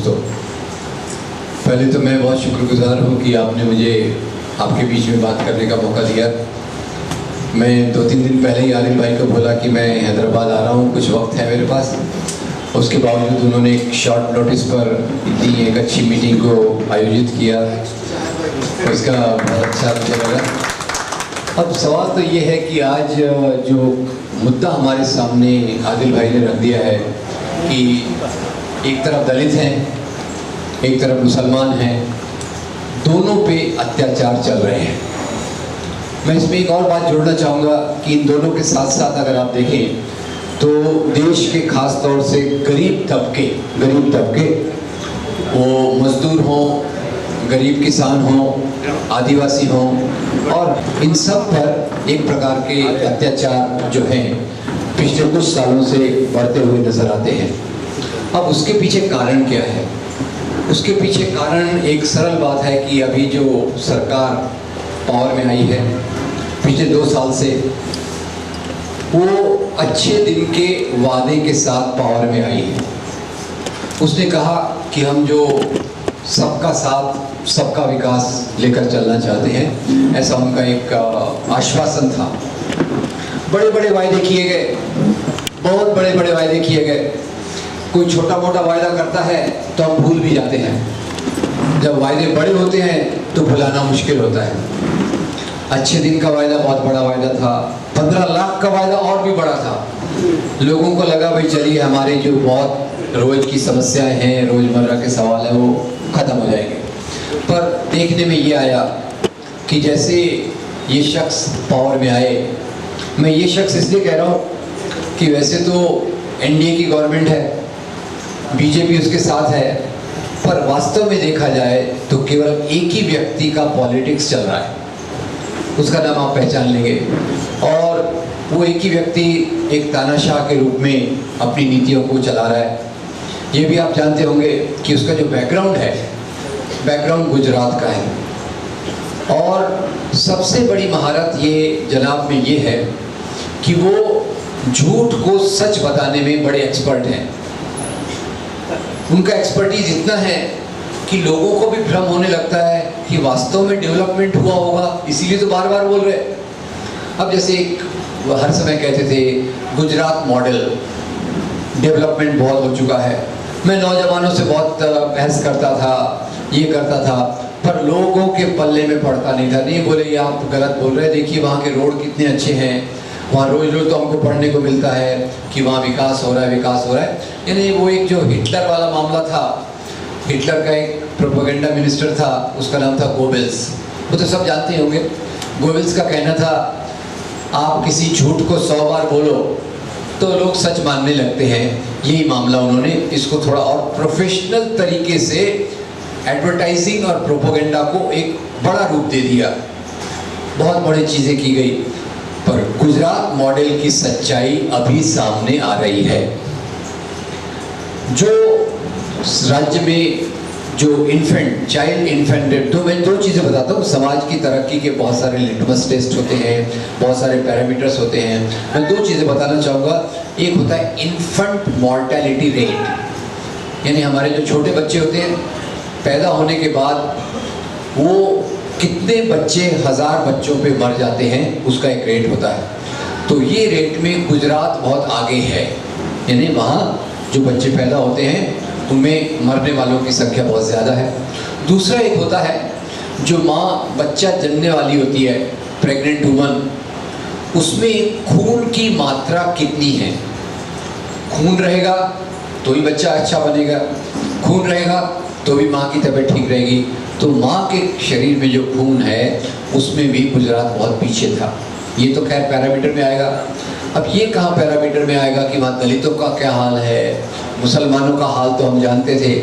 दोस्तों, पहले तो मैं बहुत शुक्रगुजार हूँ कि आपने मुझे आपके बीच में बात करने का मौका दिया। मैं 2-3 दिन पहले ही आदिल भाई को बोला कि मैं हैदराबाद आ रहा हूँ, कुछ वक्त है मेरे पास। उसके बावजूद उन्होंने एक शॉर्ट नोटिस पर इतनी एक अच्छी मीटिंग को आयोजित किया, उसका बहुत अच्छा मुझे लगा। अब सवाल तो ये है कि आज जो मुद्दा हमारे सामने आदिल भाई ने रख दिया है कि एक तरफ दलित हैं, एक तरफ मुसलमान हैं, दोनों पे अत्याचार चल रहे हैं। मैं इसमें एक और बात जोड़ना चाहूँगा कि इन दोनों के साथ साथ अगर आप देखें तो देश के खास तौर से गरीब तबके वो मजदूर हों, गरीब किसान हों, आदिवासी हों, और इन सब पर एक प्रकार के अत्याचार जो हैं पिछले कुछ सालों से बढ़ते हुए नजर आते हैं। अब उसके पीछे कारण क्या है? उसके पीछे कारण एक सरल बात है कि अभी जो सरकार पावर में आई है पिछले 2 साल से, वो अच्छे दिन के वादे के साथ पावर में आई है। उसने कहा कि हम जो सबका साथ सबका विकास लेकर चलना चाहते हैं, ऐसा उनका एक आश्वासन था। बड़े बड़े वायदे किए गए, बहुत बड़े बड़े वायदे किए गए। कोई छोटा मोटा वायदा करता है तो हम भूल भी जाते हैं, जब वायदे बड़े होते हैं तो भुलाना मुश्किल होता है। अच्छे दिन का वायदा बहुत बड़ा वायदा था, 15 लाख का वायदा और भी बड़ा था। लोगों को लगा भाई चलिए हमारे जो बहुत रोज की समस्याएं हैं, रोजमर्रा के सवाल हैं, वो खत्म हो जाएंगे। पर देखने में ये आया कि जैसे ये शख्स पावर में आए, मैं ये शख्स इसलिए कह रहा हूँ कि वैसे तो एनडीए की गवर्नमेंट है, बीजेपी उसके साथ है, पर वास्तव में देखा जाए तो केवल एक ही व्यक्ति का पॉलिटिक्स चल रहा है। उसका नाम आप पहचान लेंगे, और वो एक ही व्यक्ति एक तानाशाह के रूप में अपनी नीतियों को चला रहा है। ये भी आप जानते होंगे कि उसका जो बैकग्राउंड है, बैकग्राउंड गुजरात का है। और सबसे बड़ी महारत ये जनाब में ये है कि वो झूठ को सच बताने में बड़े एक्सपर्ट हैं। उनका एक्सपर्टीज इतना है कि लोगों को भी भ्रम होने लगता है कि वास्तव में डेवलपमेंट हुआ होगा, इसीलिए तो बार बार बोल रहे। अब जैसे एक वो हर समय कहते थे गुजरात मॉडल, डेवलपमेंट बहुत हो चुका है। मैं नौजवानों से बहुत बहस करता था, ये करता था, पर लोगों के पल्ले में पड़ता नहीं था। नहीं बोले ये आप गलत बोल रहे हैं, देखिए वहाँ के रोड कितने अच्छे हैं, वहाँ रोज रोज तो हमको पढ़ने को मिलता है कि वहाँ विकास हो रहा है, विकास हो रहा है। यानी वो एक जो हिटलर वाला मामला था, हिटलर का एक प्रोपेगेंडा मिनिस्टर था, उसका नाम था गोबेल्स, वो तो सब जानते होंगे। गोबेल्स का कहना था आप किसी झूठ को 100 बार बोलो तो लोग सच मानने लगते हैं। यही मामला उन्होंने इसको थोड़ा और प्रोफेशनल तरीके से एडवर्टाइजिंग और प्रोपेगेंडा को एक बड़ा रूप दे दिया। बहुत बड़ी चीज़ें की गई, पर गुजरात मॉडल की सच्चाई अभी सामने आ रही है। जो राज्य में जो चाइल्ड इन्फेंट रेट, तो मैं 2 चीज़ें बताता हूँ। समाज की तरक्की के बहुत सारे लिटमस टेस्ट होते हैं, बहुत सारे पैरामीटर्स होते हैं। मैं 2 चीज़ें बताना चाहूँगा। एक होता है इन्फेंट मॉर्टेलिटी रेट, यानी हमारे जो छोटे बच्चे होते हैं, पैदा होने के बाद वो कितने बच्चे 1000 बच्चों पे मर जाते हैं, उसका एक रेट होता है। तो ये रेट में गुजरात बहुत आगे है, यानी वहाँ जो बच्चे पैदा होते हैं उनमें मरने वालों की संख्या बहुत ज़्यादा है। दूसरा एक होता है जो माँ बच्चा जन्मने वाली होती है, प्रेग्नेंट वुमन, उसमें खून की मात्रा कितनी है। खून रहेगा तो ही बच्चा अच्छा बनेगा, खून रहेगा तो भी माँ की तबीयत ठीक रहेगी। तो माँ के शरीर में जो खून है उसमें भी गुजरात बहुत पीछे था। ये तो खैर पैरामीटर में आएगा। अब ये कहाँ पैरामीटर में आएगा कि वहाँ दलितों का क्या हाल है, मुसलमानों का हाल तो हम जानते थे।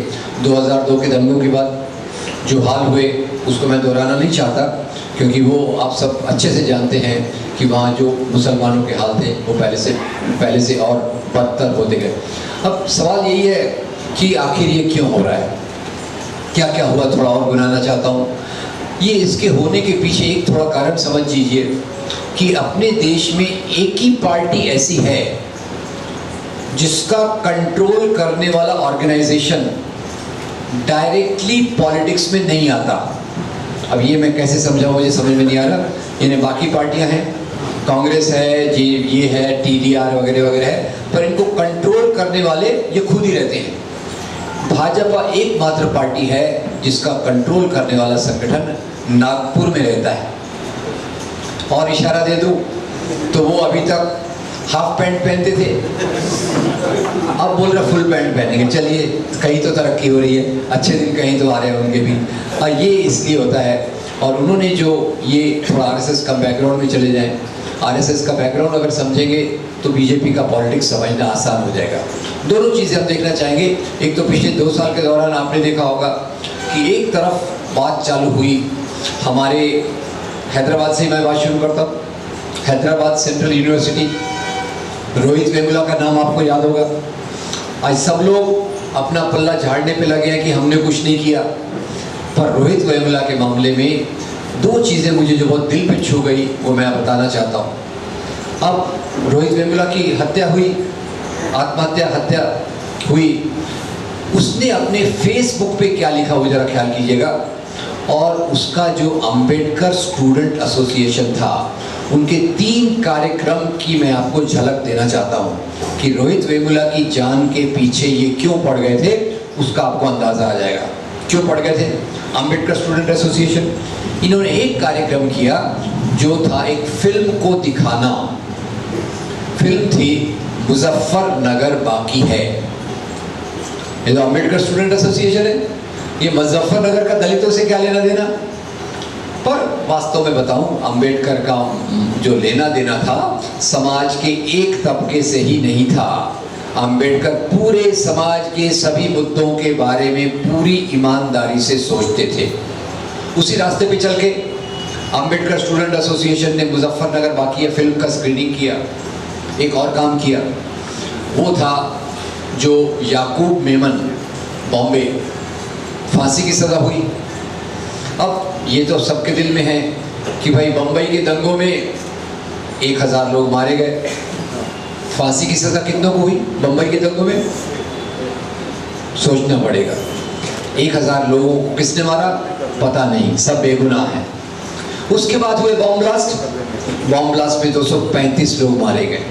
2002 के दंगों के बाद जो हाल हुए उसको मैं दोहराना नहीं चाहता, क्योंकि वो आप सब अच्छे से जानते हैं कि वहाँ जो मुसलमानों के हाल थे वो पहले से और बदतर होते गए। अब सवाल यही है कि आखिर ये क्यों हो रहा है, क्या क्या हुआ, थोड़ा और गुनाना चाहता हूँ। ये इसके होने के पीछे एक थोड़ा कारण समझ लीजिए कि अपने देश में एक ही पार्टी ऐसी है जिसका कंट्रोल करने वाला ऑर्गेनाइजेशन डायरेक्टली पॉलिटिक्स में नहीं आता। अब ये मैं कैसे समझाऊं, मुझे समझ में नहीं आ रहा। यानी बाकी पार्टियां हैं, कांग्रेस है जी, ये है TDR वगैरह वगैरह है, पर इनको कंट्रोल करने वाले ये खुद ही रहते हैं। भाजपा एकमात्र पार्टी है जिसका कंट्रोल करने वाला संगठन नागपुर में रहता है। और इशारा दे दूं तो वो अभी तक हाफ पैंट पहनते थे, अब बोल रहे फुल पैंट पहनेंगे। चलिए, कहीं तो तरक्की हो रही है, अच्छे दिन कहीं तो आ रहे हैं उनके भी। ये इसलिए होता है। और उन्होंने जो ये थोड़ा RSS का बैकग्राउंड में चले जाएं, RSS का बैकग्राउंड अगर समझेंगे तो बीजेपी का पॉलिटिक्स समझना आसान हो जाएगा। दोनों चीज़ें हम देखना चाहेंगे। एक तो पिछले 2 साल के दौरान आपने देखा होगा कि एक तरफ बात चालू हुई हमारे हैदराबाद से, मैं बात शुरू करता हूँ। हैदराबाद सेंट्रल यूनिवर्सिटी, रोहित वेमुला का नाम आपको याद होगा। आज सब लोग अपना पल्ला झाड़ने पे लगे हैं कि हमने कुछ नहीं किया, पर रोहित वेमुला के मामले में 2 चीज़ें मुझे जो बहुत दिल पे छू गई वो मैं बताना चाहता हूँ। अब रोहित वेमुला की हत्या हुई, हत्या हुई, उसने अपने फेसबुक पे क्या लिखा वो जरा ख्याल कीजिएगा। और उसका जो अंबेडकर स्टूडेंट एसोसिएशन था, उनके 3 कार्यक्रम की मैं आपको झलक देना चाहता हूँ कि रोहित वेमुला की जान के पीछे ये क्यों पड़ गए थे, उसका आपको अंदाजा आ जाएगा। क्यों पड़ गए थे? अंबेडकर स्टूडेंट एसोसिएशन, इन्होंने एक कार्यक्रम किया जो था एक फिल्म को दिखाना। फिल्म थी मुजफ्फरनगर बाकी है। ये तो अंबेडकर स्टूडेंट एसोसिएशन है, ये मुजफ्फरनगर का दलितों से क्या लेना देना। पर वास्तव में बताऊं, अंबेडकर का जो लेना देना था समाज के एक तबके से ही नहीं था। अंबेडकर पूरे समाज के सभी मुद्दों के बारे में पूरी ईमानदारी से सोचते थे। उसी रास्ते पे चल के अंबेडकर स्टूडेंट एसोसिएशन ने मुजफ्फरनगर बाकी है फिल्म का स्क्रीनिंग किया। एक और काम किया, वो था जो याकूब मेमन, बॉम्बे, फांसी की सजा हुई। अब ये तो सबके दिल में है कि भाई बम्बई के दंगों में 1000 लोग मारे गए, फांसी की सजा कितनों को हुई बम्बई के दंगों में? सोचना पड़ेगा। 1000 लोगों को किसने मारा पता नहीं, सब बेगुनाह हैं। उसके बाद हुए बॉम्ब ब्लास्ट में 235 लोग मारे गए।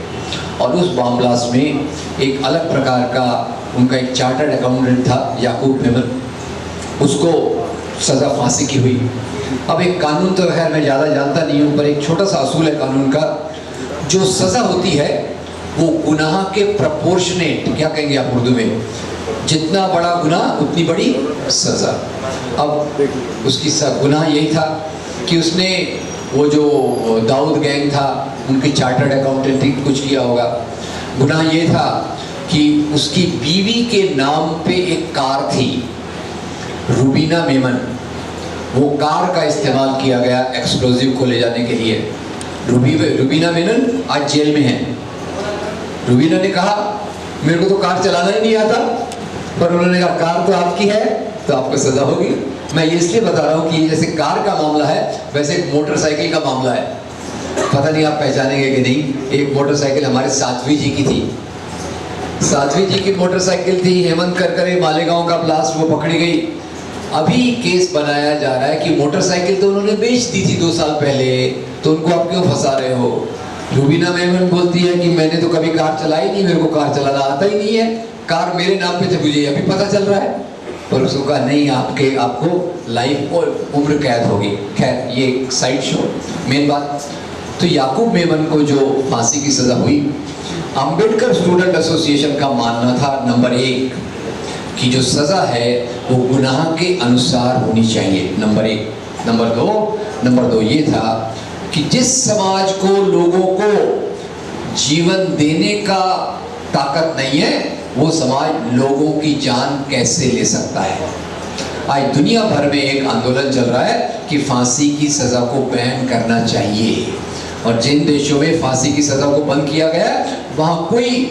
और उस बॉम्ब ब्लास्ट में एक अलग प्रकार का उनका एक चार्टर्ड अकाउंटेंट था याकूब मेमन, उसको सज़ा फांसी की हुई। अब एक कानून तो खैर मैं ज़्यादा जानता नहीं हूँ, पर एक छोटा सा असूल है कानून का, जो सज़ा होती है वो गुनाह के प्रपोर्शनेट, क्या कहेंगे आप उर्दू में, जितना बड़ा गुनाह उतनी बड़ी सज़ा। अब उसकी गुनाह यही था कि उसने वो जो दाऊद गैंग था उनकी चार्टर्ड अकाउंटेंट थी, कुछ किया होगा। गुनाह ये था कि उसकी बीवी के नाम पे एक कार थी, रूबीना मेमन, वो कार का इस्तेमाल किया गया एक्सप्लोजिव को ले जाने के लिए। रूबीना मेनन आज जेल में है। रूबीना ने कहा मेरे को तो कार चलाना ही नहीं आता, पर उन्होंने कहा कार तो आपकी है तो आपको सजा होगी। मैं ये इसलिए बता रहा हूँ कि जैसे कार का मामला है वैसे एक मोटरसाइकिल का मामला है। पता नहीं आप पहचानेंगे कि नहीं, एक मोटरसाइकिल हमारे साध्वी जी की थी। साध्वी जी की मोटरसाइकिल थी, हेमंत करकरे मालेगांव का ब्लास्ट, वो पकड़ी गई। अभी केस बनाया जा रहा है कि मोटरसाइकिल तो उन्होंने बेच दी थी 2 साल पहले, तो उनको आप क्यों फंसा रहे हो। रूबीना मेमन बोलती है कि मैंने तो कभी कार चलाई नहीं, मेरे को कार चलाना आता ही नहीं है, कार मेरे नाम पे थे, मुझे अभी पता चल रहा है। पर उसको कहा नहीं, आपको लाइफ और उम्र कैद होगी। खैर ये एक साइड शो, मेन बात तो याकूब मेमन को जो फांसी की सजा हुई, अंबेडकर स्टूडेंट एसोसिएशन का मानना था नंबर 1 कि जो सजा है वो गुनाह के अनुसार होनी चाहिए, नंबर 1। नंबर 2 ये था कि जिस समाज को लोगों को जीवन देने का ताकत नहीं है, वो समाज लोगों की जान कैसे ले सकता है। आज दुनिया भर में एक आंदोलन चल रहा है कि फांसी की सजा को बैन करना चाहिए, और जिन देशों में फांसी की सजा को बंद किया गया वहाँ कोई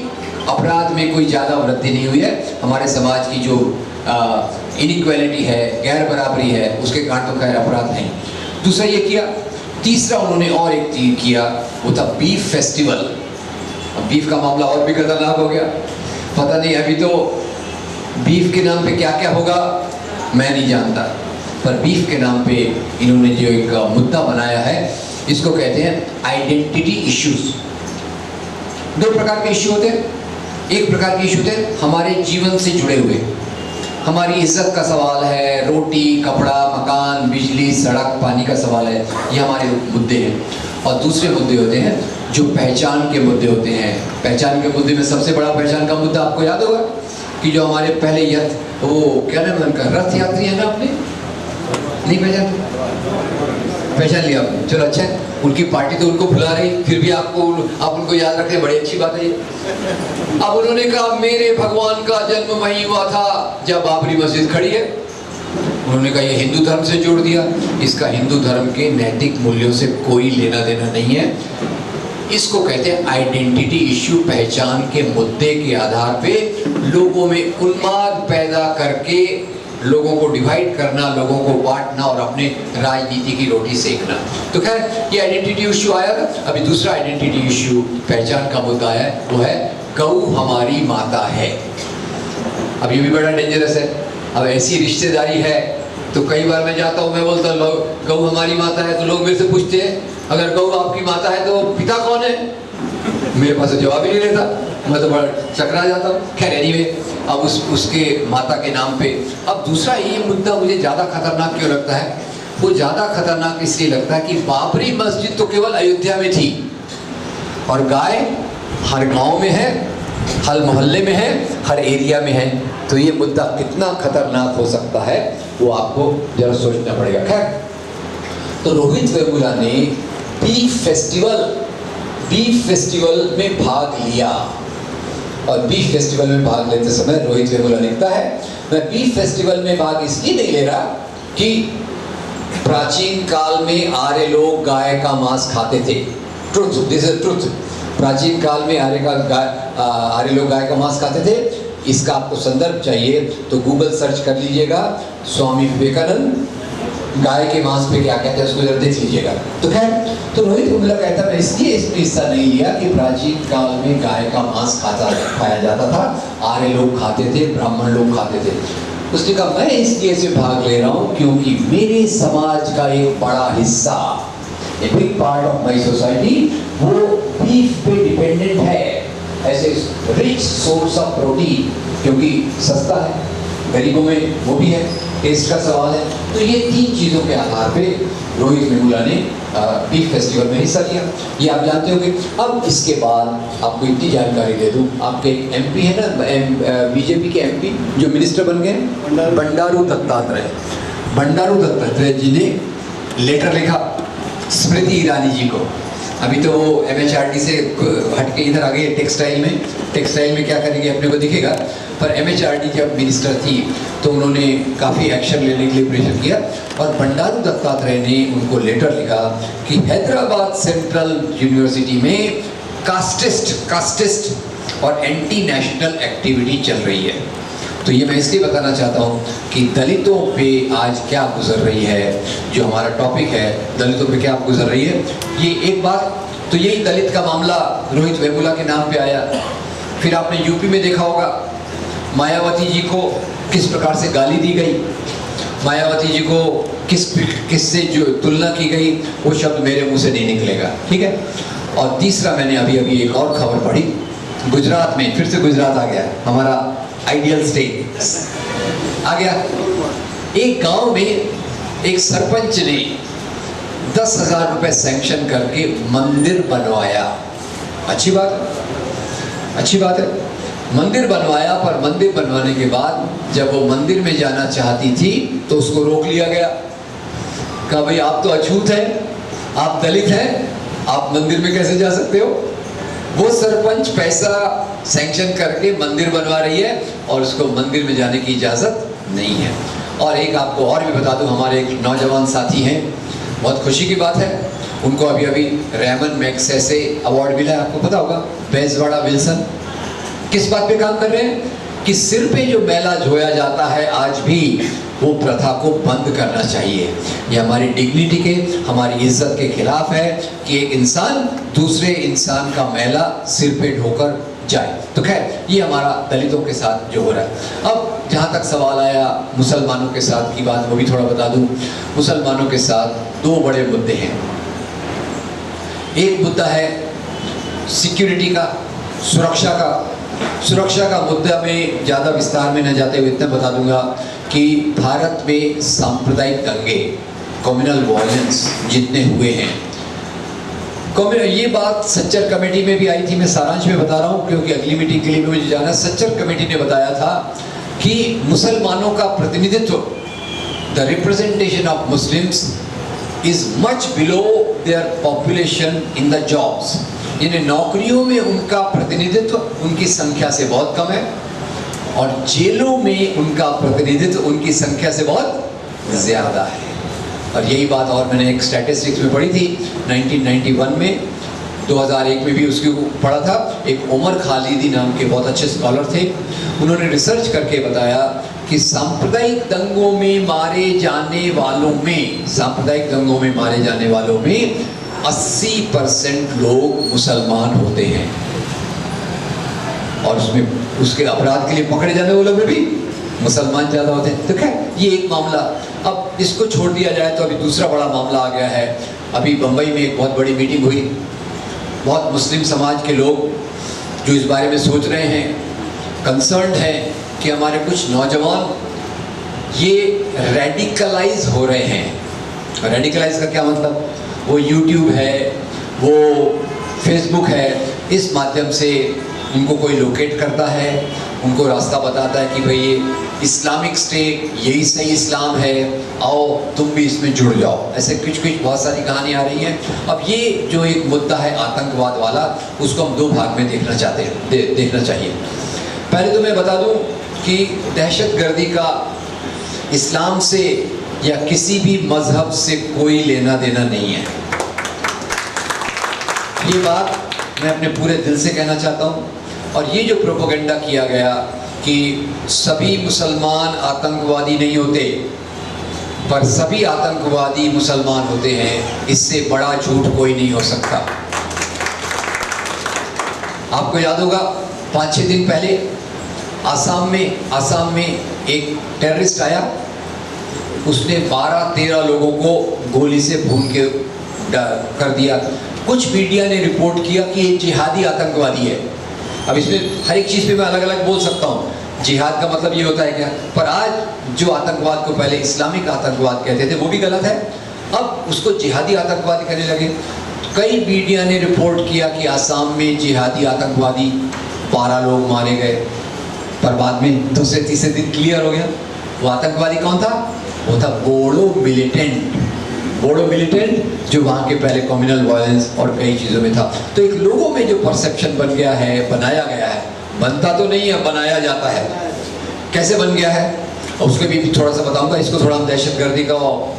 अपराध में कोई ज़्यादा वृद्धि नहीं हुई है। हमारे समाज की जो इनइक्वालिटी है, गैर बराबरी है, उसके कारण तो खैर अपराध नहीं। दूसरा ये किया। तीसरा उन्होंने और एक चीज किया, वो था बीफ फेस्टिवल। अब बीफ का मामला और भी खतरनाक हो गया। पता नहीं, अभी तो बीफ के नाम पे क्या क्या होगा मैं नहीं जानता, पर बीफ के नाम पे इन्होंने जो एक मुद्दा बनाया है, इसको कहते हैं आइडेंटिटी इश्यूज। दो प्रकार के इश्यू होते हैं। एक प्रकार के इश्यू होते हैं हमारे जीवन से जुड़े हुए, हमारी इज्जत का सवाल है, रोटी कपड़ा मकान बिजली सड़क पानी का सवाल है, ये हमारे मुद्दे हैं। और दूसरे मुद्दे होते हैं जो पहचान के मुद्दे होते हैं। पहचान के मुद्दे में सबसे बड़ा पहचान का मुद्दा आपको याद होगा कि जो हमारे पहले वो क्या नाम है उनका, रथ यात्री है ना, आपने नहीं पहचान लिया आपने, चलो अच्छा है। उनकी पार्टी तो उनको भुला रही, फिर भी आप उनको याद रख रहे, बड़ी अच्छी बात है ये। अब उन्होंने कहा मेरे भगवान का जन्म वहीं हुआ था जब बाबरी मस्जिद खड़ी है। उन्होंने कहा ये हिंदू धर्म से जोड़ दिया। इसका हिंदू धर्म के नैतिक मूल्यों से कोई लेना देना नहीं है। इसको कहते हैं आइडेंटिटी इश्यू। पहचान के मुद्दे के आधार पे लोगों में उन्माद पैदा करके लोगों को डिवाइड करना, लोगों को बांटना और अपने राजनीति की रोटी सेकना। तो खैर ये आइडेंटिटी इश्यू आया था। अभी दूसरा आइडेंटिटी इश्यू पहचान का मुद्दा है, वो है गौ हमारी माता है। अब ये भी बड़ा डेंजरस है। अब ऐसी रिश्तेदारी है तो कई बार मैं जाता हूँ, मैं बोलता हूँ गौ हमारी माता है, तो लोग मेरे से पूछते हैं अगर गौ आपकी माता है तो पिता कौन है? मेरे पास तो जवाब ही नहीं रहता, मैं तो बड़ा चकरा जाता हूँ। खैर एनीवे, अब उसके माता के नाम पे। अब दूसरा ये मुद्दा मुझे ज़्यादा खतरनाक क्यों लगता है? वो ज़्यादा खतरनाक इसलिए लगता है कि बाबरी मस्जिद तो केवल अयोध्या में थी और गाय हर गांव में है, हर मोहल्ले में है, हर एरिया में है। तो ये मुद्दा कितना खतरनाक हो सकता है वो आपको जरा सोचना पड़ेगा। खैर, तो रोहित वेमुला ने बीफ फेस्टिवल में भाग लिया और बीफ फेस्टिवल में भाग लेते समय रोहित वेमुला लिखता है मैं बीफ फेस्टिवल में भाग इसलिए नहीं ले रहा कि प्राचीन काल में आर्य लोग गाय का मांस खाते थे। Truth, this is truth. प्राचीन काल में आर्य लोग गाय का मांस खाते थे। इसका आपको संदर्भ चाहिए तो गूगल सर्च कर लीजिएगा, स्वामी विवेकानंद गाय के मांस पे क्या कहते हैं उसको जरा देख लीजिएगा। तो खैर, तो रोहित वेमुला कहता है मैं इसलिए इसमें हिस्सा नहीं लिया कि प्राचीन काल में गाय का मांस खाया जाता था, आर्य लोग खाते थे, ब्राह्मण लोग खाते थे। उसने कहा मैं इसलिए इसमें भाग ले रहा हूँ क्योंकि मेरे समाज का एक बड़ा हिस्सा, a big part of my society, वो बीफ पे डिपेंडेंट है as a rich source of protein, क्योंकि सस्ता है, गरीबों में वो भी है, टेस्ट का सवाल है। तो ये तीन चीज़ों के आधार पे रोहित वेमुला ने बीफ फेस्टिवल में हिस्सा लिया। ये आप जानते होंगे। अब इसके बाद आपको इतनी जानकारी दे दूं, आपके एमपी है ना, बीजेपी के एमपी जो मिनिस्टर बन गए, बंडारू दत्तात्रेय जी ने लेटर लिखा स्मृति ईरानी जी को। अभी तो वो MHRD से हट के इधर आ गए टेक्सटाइल में क्या करेंगे अपने को दिखेगा, पर MHRD जब मिनिस्टर थी तो उन्होंने काफ़ी एक्शन लेने के लिए प्रेशर किया और बंडारू दत्तात्रेय ने उनको लेटर लिखा कि हैदराबाद सेंट्रल यूनिवर्सिटी में कास्टिस्ट और एंटी नेशनल एक्टिविटी चल रही है। तो ये मैं इसलिए बताना चाहता हूँ कि दलितों पे आज क्या गुजर रही है, जो हमारा टॉपिक है दलितों पे क्या गुजर रही है। ये एक बात तो यही दलित का मामला रोहित वेमुला के नाम पे आया। फिर आपने यूपी में देखा होगा मायावती जी को किस प्रकार से गाली दी गई, मायावती जी को किससे जो तुलना की गई, वो शब्द मेरे मुंह से नहीं निकलेगा, ठीक है। और तीसरा, मैंने अभी एक और खबर पढ़ी, गुजरात में, फिर से गुजरात आ गया, हमारा आइडियल स्टेट आ गया। एक गांव में एक सरपंच ने 10,000 रुपए सैंक्शन करके मंदिर बनवाया। अच्छी बात है, मंदिर बनवाया। पर मंदिर बनवाने के बाद जब वो मंदिर में जाना चाहती थी तो उसको रोक लिया गया। कहा भाई आप तो अछूत हैं, आप दलित हैं, आप मंदिर में कैसे जा सकते हो? वो सरपंच पैसा सैंक्शन करके मंदिर बनवा रही है और उसको मंदिर में जाने की इजाज़त नहीं है। और एक आपको और भी बता दूं, हमारे एक नौजवान साथी हैं, बहुत खुशी की बात है, उनको अभी रेमन मैग्सेसे अवार्ड मिला है, आपको पता होगा, बेजवाड़ा विल्सन। किस बात पे काम कर रहे हैं कि सिर पे जो मैला धोया जाता है आज भी, वो प्रथा को बंद करना चाहिए। ये हमारी डिग्निटी के, हमारी इज्जत के खिलाफ है कि एक इंसान दूसरे इंसान का मैला सिर पे ढोकर जाए। तो खैर ये हमारा दलितों के साथ जो हो रहा है। अब जहाँ तक सवाल आया मुसलमानों के साथ की बात, वो भी थोड़ा बता दूँ। मुसलमानों के साथ दो बड़े मुद्दे हैं। एक मुद्दा है सिक्योरिटी का, सुरक्षा का मुद्दा में ज़्यादा विस्तार में न जाते हुए इतना बता दूंगा कि भारत में सांप्रदायिक दंगे, कम्युनल वायलेंस जितने हुए हैं, ये बात सच्चर कमेटी में भी आई थी। मैं सारांश में बता रहा हूँ क्योंकि अगली मीटिंग के लिए भी मुझे जाना। सच्चर कमेटी ने बताया था कि मुसलमानों का प्रतिनिधित्व, the representation of Muslims is much below their population in the jobs. यानी नौकरियों में उनका प्रतिनिधित्व उनकी संख्या से बहुत कम है और जेलों में उनका प्रतिनिधित्व उनकी संख्या से बहुत ज़्यादा है। और यही बात और मैंने एक स्टैटिस्टिक्स में पढ़ी थी 1991 में, 2001 में भी उसकी पढ़ा था। एक उमर खालिदी नाम के बहुत अच्छे स्कॉलर थे, उन्होंने रिसर्च करके बताया कि सांप्रदायिक दंगों में मारे जाने वालों में 80% लोग मुसलमान होते हैं और उसमें उसके अपराध के लिए पकड़े जाने वालों में भी मुसलमान ज़्यादा होते हैं। तो खैर ये एक मामला। अब इसको छोड़ दिया जाए तो अभी दूसरा बड़ा मामला आ गया है। अभी बम्बई में एक बहुत बड़ी मीटिंग हुई, बहुत मुस्लिम समाज के लोग जो इस बारे में सोच रहे हैं, कंसर्न्ड हैं कि हमारे कुछ नौजवान ये रेडिकलाइज हो रहे हैं। रेडिकलाइज का क्या मतलब? वो यूट्यूब है, वो फेसबुक है, इस माध्यम से उनको कोई लोकेट करता है, उनको रास्ता बताता है कि भाई ये इस्लामिक स्टेट, यही सही इस्लाम है, आओ तुम भी इसमें जुड़ जाओ। ऐसे कुछ बहुत सारी कहानियाँ आ रही हैं। अब ये जो एक मुद्दा है आतंकवाद वाला, उसको हम दो भाग में देखना चाहिए। पहले तो मैं बता दूं कि दहशतगर्दी का इस्लाम से या किसी भी मजहब से कोई लेना देना नहीं है। ये बात मैं अपने पूरे दिल से कहना चाहता हूँ। और ये जो प्रोपेगेंडा किया गया कि सभी मुसलमान आतंकवादी नहीं होते पर सभी आतंकवादी मुसलमान होते हैं, इससे बड़ा झूठ कोई नहीं हो सकता। आपको याद होगा 5-6 दिन पहले आसाम में एक टेररिस्ट आया, उसने 12-13 लोगों को गोली से भून के कर दिया। कुछ मीडिया ने रिपोर्ट किया कि ये जिहादी आतंकवादी है। अब इसमें हर एक चीज़ पे मैं अलग अलग बोल सकता हूँ, जिहाद का मतलब ये होता है क्या, पर आज जो आतंकवाद को पहले इस्लामिक आतंकवाद कहते थे वो भी गलत है, अब उसको जिहादी आतंकवादी कहने लगे। कई मीडिया ने रिपोर्ट किया कि आसाम में जिहादी आतंकवादी 12 लोग मारे गए, पर बाद में दूसरे तीसरे दिन क्लियर हो गया वो आतंकवादी कौन था, वो था बोडो मिलिटेंट जो वहाँ के पहले कम्युनल वायलेंस और कई चीज़ों में था। तो एक लोगों में जो परसेप्शन बन गया है, बनाया गया है, बनता तो नहीं है, बनाया जाता है। कैसे बन गया है और उसके भी थोड़ा सा बताऊंगा। इसको थोड़ा हम दहशतगर्दी का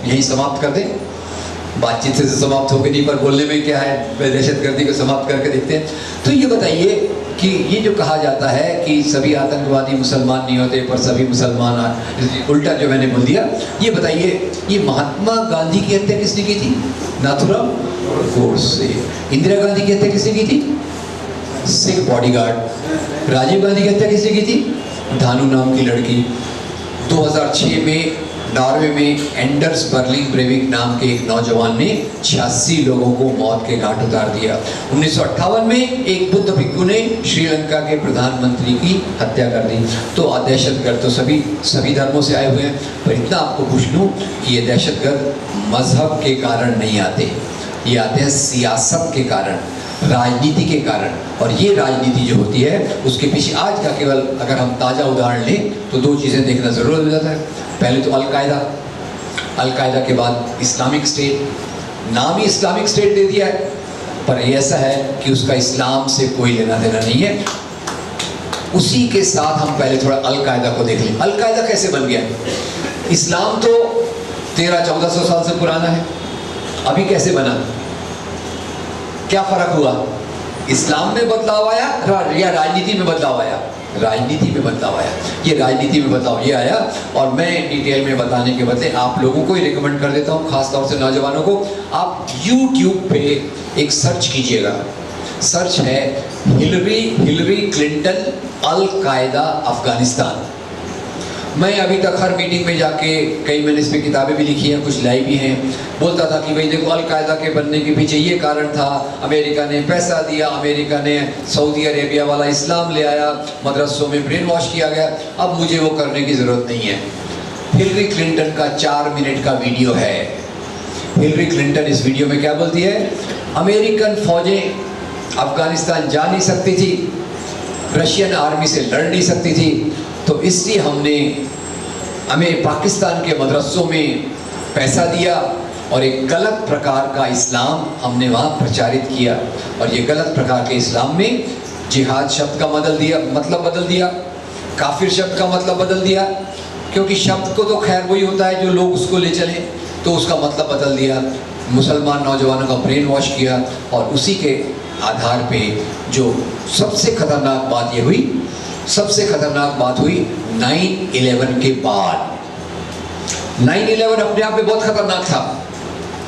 यहीं समाप्त कर दें, बातचीत से समाप्त होगी नहीं, पर बोलने में क्या है, दहशतगर्दी को समाप्त करके देखते हैं। तो ये बताइए कि ये जो कहा जाता है कि सभी आतंकवादी मुसलमान नहीं होते पर सभी मुसलमान, उल्टा जो मैंने बोल दिया, ये बताइए ये महात्मा गांधी की हत्या किसने की थी? नाथुराम गोडसे। इंदिरा गांधी की हत्या किसने की थी? सिख बॉडीगार्ड। राजीव गांधी की हत्या किसने की थी? धानु नाम की लड़की। 2006 में नॉर्वे में एंडर्स बर्लिंग ब्रेविक नाम के एक नौजवान ने 86 लोगों को मौत के घाट उतार दिया। 1958 में एक बुद्ध भिक्खु ने श्रीलंका के प्रधानमंत्री की हत्या कर दी। तो दहशतगर्द तो सभी धर्मों से आए हुए हैं, पर इतना आपको पूछ लूँ कि ये दहशतगर्द मजहब के कारण नहीं आते, ये आते हैं सियासत के कारण, राजनीति के कारण। और ये राजनीति जो होती है उसके पीछे आज का केवल अगर हम ताज़ा उदाहरण लें तो दो चीज़ें देखना ज़रूर हो जाता है। पहले तो अलकायदा के बाद इस्लामिक स्टेट, नाम ही इस्लामिक स्टेट दे दिया है, पर ऐसा है कि उसका इस्लाम से कोई लेना देना नहीं है। उसी के साथ हम पहले थोड़ा अलकायदा को देख लें। अलकायदा कैसे बन गया? इस्लाम तो 1300-1400 साल से पुराना है, अभी कैसे बना? क्या फर्क हुआ? इस्लाम में बदलाव आया या राजनीति में बदलाव आया? राजनीति में बदलाव आया। ये राजनीति में बदलाव ये आया, और मैं डिटेल में बताने के बदले आप लोगों को ही रिकमेंड कर देता हूँ, खास तौर से नौजवानों को, आप YouTube पे एक सर्च कीजिएगा, सर्च है हिलरी क्लिंटन अल कायदा अफगानिस्तान। मैं अभी तक हर मीटिंग में जाके, कई मैंने इस पर किताबें भी लिखी हैं, कुछ लाई भी हैं, बोलता था कि भाई देखो, अल कायदा के बनने के पीछे ये कारण था, अमेरिका ने पैसा दिया, अमेरिका ने सऊदी अरेबिया वाला इस्लाम ले आया, मदरसों में ब्रेन वॉश किया गया, अब मुझे वो करने की ज़रूरत नहीं है। हिलरी क्लिंटन का 4 मिनट का वीडियो है। हिलरी क्लिंटन इस वीडियो में क्या बोलती है? अमेरिकन फौजें अफगानिस्तान जा नहीं सकती थी, रशियन आर्मी से लड़ नहीं सकती थी, तो इसलिए हमें पाकिस्तान के मदरसों में पैसा दिया और एक गलत प्रकार का इस्लाम हमने वहाँ प्रचारित किया। और ये गलत प्रकार के इस्लाम में जिहाद शब्द का मतलब बदल दिया, काफिर शब्द का मतलब बदल दिया, क्योंकि शब्द को तो खैर वही होता है जो लोग उसको ले चलें, तो उसका मतलब बदल दिया, मुसलमान नौजवानों का ब्रेन वॉश किया। और उसी के आधार पे जो सबसे खतरनाक बात ये हुई, सबसे खतरनाक बात हुई 9/11 के बाद। 9/11 अपने आप में बहुत खतरनाक था,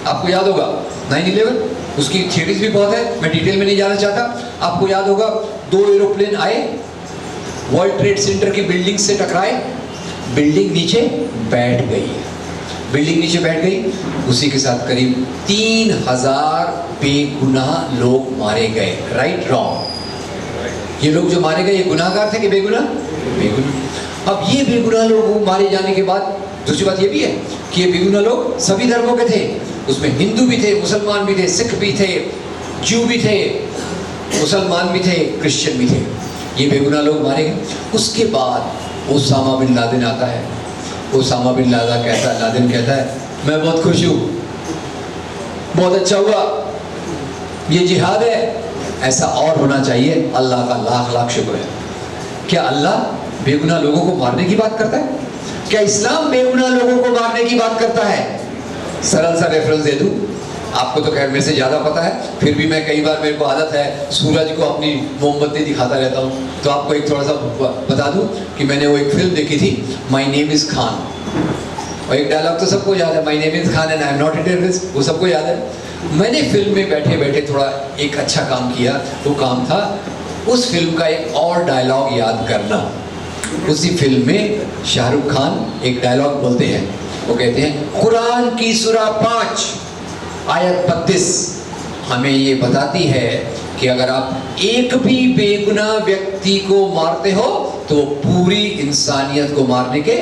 आपको याद होगा 9/11, उसकी थ्योरीज भी बहुत है, मैं डिटेल में नहीं जाना चाहता। आपको याद होगा 2 एरोप्लेन आए, वर्ल्ड ट्रेड सेंटर की बिल्डिंग से टकराए, बिल्डिंग नीचे बैठ गई, उसी के साथ करीब 3000 बेगुनाह लोग मारे गए। Right wrong? ये लोग जो मारे गए ये गुनाहगार थे कि बेगुनाह? बेगुनाह। अब ये बेगुनाह लोग मारे जाने के बाद दूसरी बात ये भी है कि ये बेगुनाह लोग सभी धर्मों के थे, उसमें हिंदू भी थे, मुसलमान भी थे, सिख भी थे, ज्यू भी थे, मुसलमान भी थे, क्रिश्चियन भी थे, ये बेगुनाह लोग मारे गए। उसके बाद ओसामा बिन लादेन आता है। ओसामा बिन लादेन कहता है मैं बहुत खुश हूँ, बहुत अच्छा हुआ, ये जिहाद है, ऐसा और होना चाहिए, अल्लाह का लाख लाख शुक्र है। क्या अल्लाह बेगुनाह लोगों को मारने की बात करता है? क्या इस्लाम बेगुनाह लोगों को मारने की बात करता है? सरल सा रेफरेंस दे दूं, आपको तो खैर मेरे से ज़्यादा पता है, फिर भी मैं कई बार, मेरे को आदत है सूरज को अपनी मोमबत्ती दिखाता रहता हूँ, तो आपको एक थोड़ा सा बता दूं कि मैंने वो एक फिल्म देखी थी, माई नेम इज़ खान, और एक डायलॉग तो सबको याद है, my name is Khan and I am not a terrorist, वो सबको याद है। मैंने फिल्म में बैठे बैठे थोड़ा एक अच्छा काम किया, वो काम था उस फिल्म का एक और डायलॉग याद करना। उसी फिल्म में शाहरुख खान एक डायलॉग बोलते हैं, वो कहते हैं कुरान की सूरा 5 आयत 32 हमें ये बताती है कि अगर आप एक भी बेगुनाह व्यक्ति को मारते हो तो पूरी इंसानियत को मारने के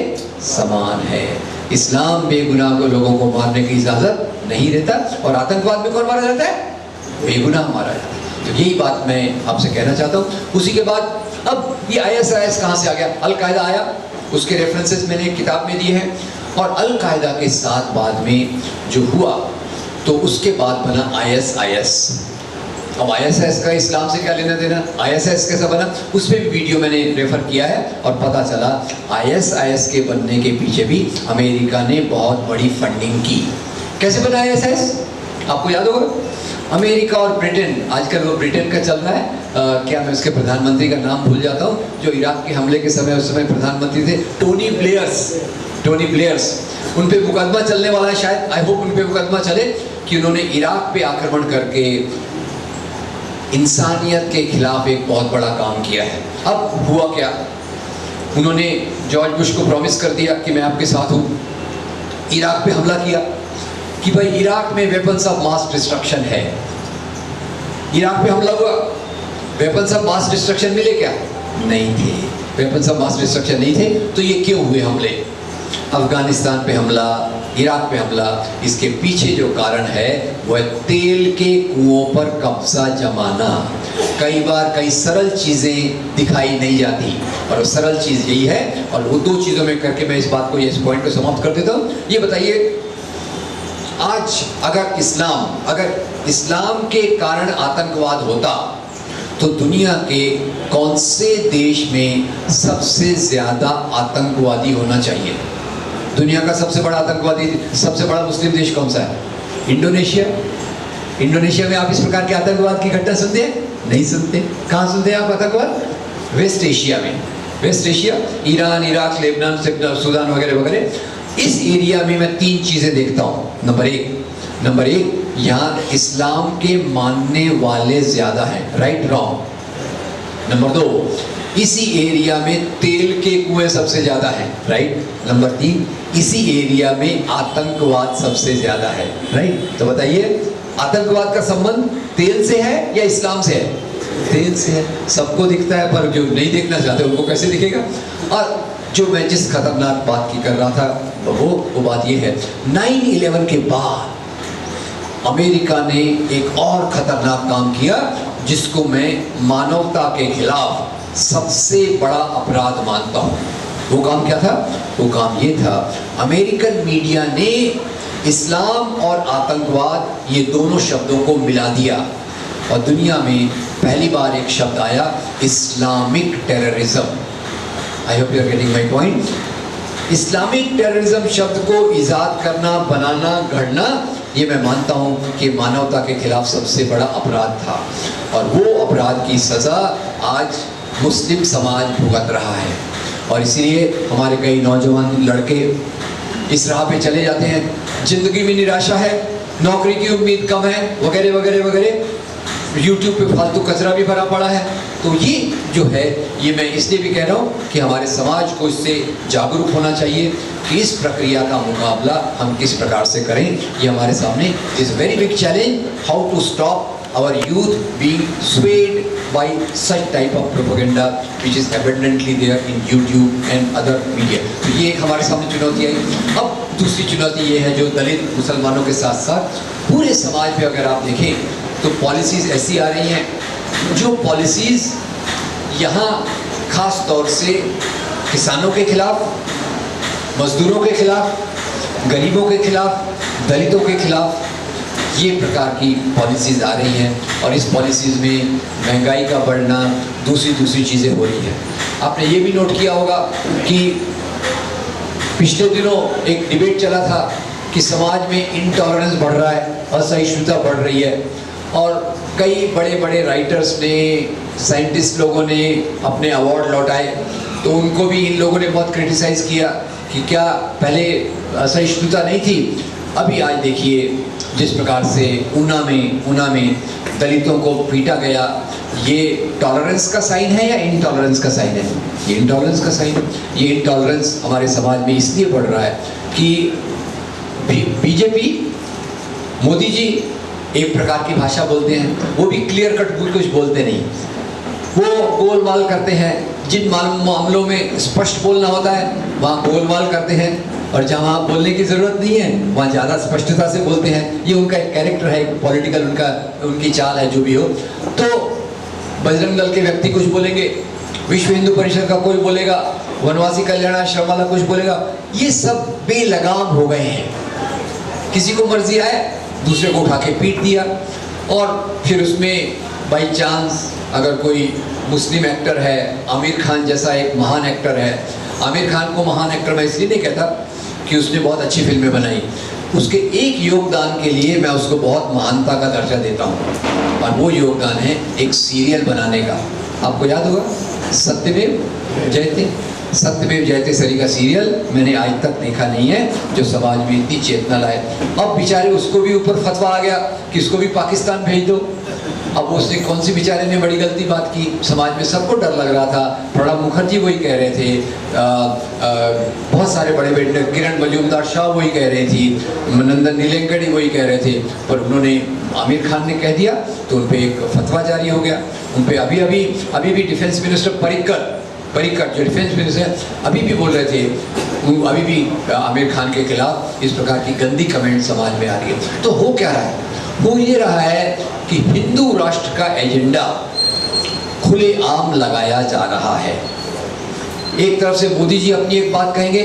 समान है। इस्लाम बेगुनाह को लोगों को मारने की इजाजत नहीं देता, और आतंकवाद में कौन मारा जाता है? बेगुनाह मारा जाता है। तो यही बात मैं आपसे कहना चाहता हूँ। उसी के बाद अब ये ISIS कहाँ से आ गया? अल कायदा आया, उसके रेफरेंसेस मैंने एक किताब में दिए हैं, और अल कायदा के साथ बाद में जो हुआ तो उसके बाद बना ISIS। अब ISIS का इस्लाम से क्या लेना देना? ISIS कैसा बना, उस पर भी वीडियो मैंने रेफर किया है, और पता चला ISIS के बनने के पीछे भी अमेरिका ने बहुत बड़ी फंडिंग की। कैसे बना ISIS? आपको याद होगा, अमेरिका और ब्रिटेन, आजकल वो ब्रिटेन का चल रहा है, क्या मैं उसके प्रधानमंत्री का नाम भूल जाता हूँ, जो इराक के हमले के समय उस समय प्रधानमंत्री थे, टोनी ब्लेयर्स, उन पे मुकदमा चलने वाला है शायद, आई होप उन पे मुकदमा चले कि उन्होंने इराक पे आक्रमण करके इंसानियत के खिलाफ एक बहुत बड़ा काम किया है। अब हुआ क्या, उन्होंने जॉर्ज बुश को प्रॉमिस कर दिया कि मैं आपके साथ हूँ, इराक पे हमला किया कि भाई इराक में वेपन्स ऑफ मास डिस्ट्रक्शन है। इराक पे हमला हुआ, वेपन्स ऑफ मास डिस्ट्रक्शन मिले क्या? नहीं थे, वेपन्स ऑफ मास डिस्ट्रक्शन नहीं थे। तो ये क्यों हुए हमले? अफगानिस्तान पे हमला, इराक पे हमला, इसके पीछे जो कारण है वो है तेल के कुओं पर कब्जा जमाना। कई बार कई सरल चीज़ें दिखाई नहीं जाती, और वो सरल चीज़ यही है, और वो 2 चीज़ों में करके मैं इस बात को, इस पॉइंट को समाप्त कर देता हूँ। ये बताइए, आज अगर इस्लाम के कारण आतंकवाद होता तो दुनिया के कौन से देश में सबसे ज़्यादा आतंकवादी होना चाहिए? दुनिया का सबसे बड़ा आतंकवादी, सबसे बड़ा मुस्लिम देश कौन सा है? इंडोनेशिया में आप इस प्रकार के आतंकवाद की घटना सुनते हैं? नहीं सुनते। कहाँ सुनते हैं आप आतंकवाद? वेस्ट एशिया में, West Asia, Iran, Iraq, Lebanon, Sudan वगैरह वगैरह, इस एरिया में मैं 3 चीजें देखता हूं। नंबर एक, यहां इस्लाम के मानने वाले ज्यादा हैं, राइट रॉन्ग। नंबर 2, इसी एरिया में तेल के कुएं सबसे ज्यादा हैं, राइट। नंबर 3, इसी एरिया में आतंकवाद सबसे ज्यादा है, राइट। तो बताइए, आतंकवाद का संबंध तेल से है या इस्लाम से है? तेल से है। सबको दिखता है, पर जो नहीं देखना चाहते उनको कैसे दिखेगा? और जो मैं जिस खतरनाक बात की कर रहा था वो बात ये है, 9/11 के बाद अमेरिका ने एक और खतरनाक काम किया जिसको मैं मानवता के खिलाफ सबसे बड़ा अपराध मानता हूं। वो काम क्या था? वो काम ये था, अमेरिकन मीडिया ने इस्लाम और आतंकवाद ये दोनों शब्दों को मिला दिया और दुनिया में पहली बार एक शब्द आया, Islamic terrorism. I hope you are getting my point. Islamic terrorism शब्द को इजाद करना, बनाना, गढ़ना, ये मैं मानता हूँ कि मानवता के खिलाफ सबसे बड़ा अपराध था और वो अपराध की सज़ा आज मुस्लिम समाज भुगत रहा है। और इसीलिए हमारे कई नौजवान लड़के इस राह पे चले जाते हैं, जिंदगी में निराशा है, नौकरी की उम्मीद कम है, वगैरह वगैरह वगैरह। यूट्यूब पे फालतू कचरा भी भरा पड़ा है। तो ये जो है, ये मैं इसलिए भी कह रहा हूँ कि हमारे समाज को इससे जागरूक होना चाहिए कि इस प्रक्रिया का मुकाबला हम किस प्रकार से करें। ये हमारे सामने is very big challenge, how to stop our youth being swayed by such type of propaganda which is abundantly there in YouTube and other media। तो ये एक हमारे सामने चुनौती आई। अब दूसरी चुनौती ये है, जो दलित मुसलमानों के साथ साथ पूरे समाज पे अगर आप देखें तो पॉलिसीज़ ऐसी आ रही हैं, जो पॉलिसीज़ यहाँ ख़ास तौर से किसानों के खिलाफ, मजदूरों के खिलाफ, गरीबों के खिलाफ, दलितों के खिलाफ ये प्रकार की पॉलिसीज़ आ रही हैं। और इस पॉलिसीज़ में महंगाई का बढ़ना, दूसरी चीज़ें हो रही हैं। आपने ये भी नोट किया होगा कि पिछले दिनों एक डिबेट चला था कि समाज में इनटॉलरेंस बढ़ रहा है, असहिष्णुता बढ़ रही है, और कई बड़े बड़े राइटर्स ने, साइंटिस्ट लोगों ने अपने अवार्ड लौटाए। तो उनको भी इन लोगों ने बहुत क्रिटिसाइज़ किया कि क्या पहले असहिष्णुता नहीं थी। अभी आज देखिए जिस प्रकार से ऊना में दलितों को पीटा गया, ये टॉलरेंस का साइन है या इनटॉलरेंस का साइन है? ये इनटॉलरेंस का साइन है। ये इनटॉलरेंस हमारे समाज में इसलिए बढ़ रहा है कि बीजेपी, मोदी जी एक प्रकार की भाषा बोलते हैं, वो भी क्लियर कट कुछ बोलते नहीं, वो गोलमाल करते हैं। जिन मामलों में स्पष्ट बोलना होता है वहाँ गोलमाल करते हैं, और जहाँ बोलने की ज़रूरत नहीं है वहाँ ज़्यादा स्पष्टता से बोलते हैं। ये उनका एक कैरेक्टर है, एक पॉलिटिकल उनकी चाल है, जो भी हो। तो बजरंग दल के व्यक्ति कुछ बोलेंगे, विश्व हिंदू परिषद का कोई बोलेगा, वनवासी कल्याण आश्रम वाला कुछ बोलेगा। ये सब बेलगाम हो गए हैं, किसी को मर्जी आए दूसरे को उठा के पीट दिया। और फिर उसमें बाई चांस अगर कोई मुस्लिम एक्टर है, आमिर खान जैसा एक महान एक्टर है, आमिर खान को महान एक्टर मैं इसलिए नहीं कहता कि उसने बहुत अच्छी फिल्में बनाई, उसके एक योगदान के लिए मैं उसको बहुत महानता का दर्जा देता हूँ, और वो योगदान है एक सीरियल बनाने का। आपको याद होगा सत्यमेव जयते सरी का सीरियल मैंने आज तक देखा नहीं है, जो समाज में इतनी चेतना लाए। अब बेचारे उसको भी ऊपर फतवा आ गया कि इसको भी पाकिस्तान भेज दो। अब उसने कौन सी बेचारे ने बड़ी गलती बात की, समाज में सबको डर लग रहा था। प्रणब मुखर्जी वही कह रहे थे, बहुत सारे बड़े बड़े, किरण मजूमदार शाह वही कह रही थी, नंदन नीलेकणी वही कह रहे थे, पर उन्होंने, आमिर खान ने कह दिया तो उन पर एक फतवा जारी हो गया। उन पर अभी भी डिफेंस मिनिस्टर परिकर जो डिफेंस मिनिस्टर है, अभी भी बोल रहे थे, अभी भी आमिर खान के खिलाफ इस प्रकार की गंदी कमेंट समाज में आ रही है। तो हो क्या रहा है? हो ये रहा है कि हिंदू राष्ट्र का एजेंडा खुलेआम लगाया जा रहा है। एक तरफ से मोदी जी अपनी एक बात कहेंगे,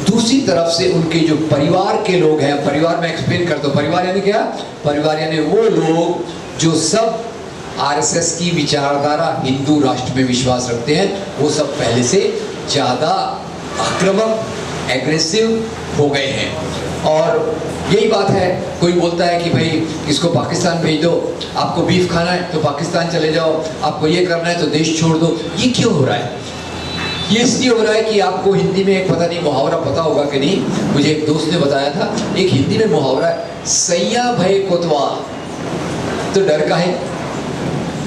दूसरी तरफ से उनके जो परिवार के लोग हैं, परिवार में एक्सप्लेन करता हूँ, परिवार यानी क्या? परिवार यानी वो लोग जो सब आरएसएस की विचारधारा हिंदू राष्ट्र में विश्वास रखते हैं, वो सब पहले से ज़्यादा आक्रामक, एग्रेसिव हो गए हैं। और यही बात है, कोई बोलता है कि भाई इसको पाकिस्तान भेज दो, आपको बीफ खाना है तो पाकिस्तान चले जाओ, आपको ये करना है तो देश छोड़ दो। ये क्यों हो रहा है? ये इसलिए हो रहा है कि आपको हिंदी में एक पता नहीं मुहावरा पता होगा कि नहीं, मुझे एक दोस्त ने बताया था, एक हिंदी में मुहावरा है, सैया भय कोतवाल। तो डर का है,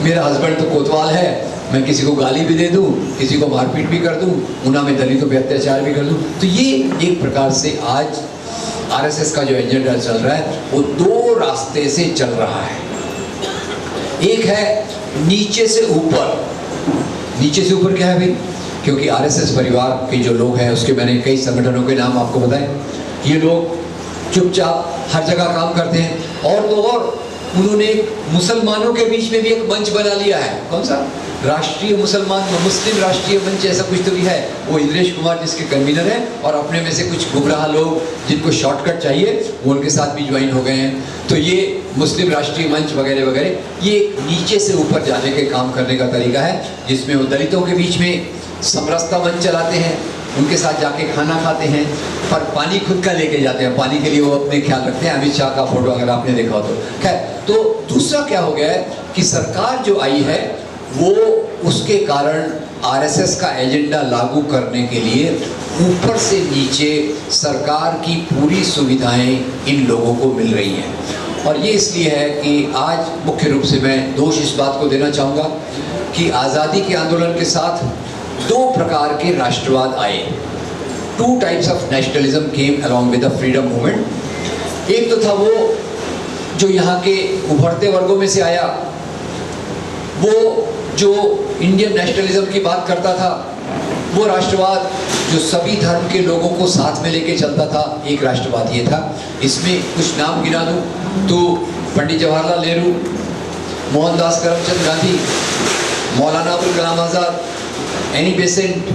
मेरा हस्बैंड तो कोतवाल है, मैं किसी को गाली भी दे दूं, किसी को मारपीट भी कर दूं, ऊना में दलितों पे अत्याचार भी कर दूं। तो ये एक प्रकार से आज आरएसएस का जो एजेंडा चल रहा है वो दो रास्ते से चल रहा है। एक है नीचे से ऊपर। नीचे से ऊपर क्या है भाई? क्योंकि आरएसएस परिवार के जो लोग हैं, उसके मैंने कई संगठनों के नाम आपको बताए, ये लोग चुपचाप हर जगह काम करते हैं। और तो और उन्होंने मुसलमानों के बीच में भी एक मंच बना लिया है। कौन सा? राष्ट्रीय मुस्लिम राष्ट्रीय मंच ऐसा कुछ तो भी है। वो इंद्रेश कुमार जिसके कन्वीनर हैं, और अपने में से कुछ गुमराह लोग जिनको शॉर्टकट चाहिए वो उनके साथ भी ज्वाइन हो गए हैं। तो ये मुस्लिम राष्ट्रीय मंच वगैरह वगैरह, ये नीचे से ऊपर जाने के काम करने का तरीका है, जिसमें वो दलितों के बीच में समरसता मंच चलाते हैं, उनके साथ जाके खाना खाते हैं, पर पानी खुद का लेके जाते हैं। पानी के लिए वो अपने ख्याल रखते हैं। अमित शाह का फोटो अगर आपने देखा हो तो खैर। तो दूसरा क्या हो गया है कि सरकार जो आई है वो उसके कारण आरएसएस का एजेंडा लागू करने के लिए ऊपर से नीचे सरकार की पूरी सुविधाएं इन लोगों को मिल रही हैं। और ये इसलिए है कि आज मुख्य रूप से मैं दोष इस बात को देना चाहूँगा कि आज़ादी के आंदोलन के साथ दो प्रकार के राष्ट्रवाद आए। Two types of nationalism came along with the freedom movement. एक तो था वो जो यहाँ के उभरते वर्गों में से आया, वो जो इंडियन नेशनलिज्म की बात करता था, वो राष्ट्रवाद जो सभी धर्म के लोगों को साथ में लेके चलता था, एक राष्ट्रवाद ये था। इसमें कुछ नाम गिना दूं तो पंडित जवाहरलाल नेहरू, मोहनदास करमचंद गांधी, मौलाना अबुल कलाम आज़ाद, एनी बेसेंट,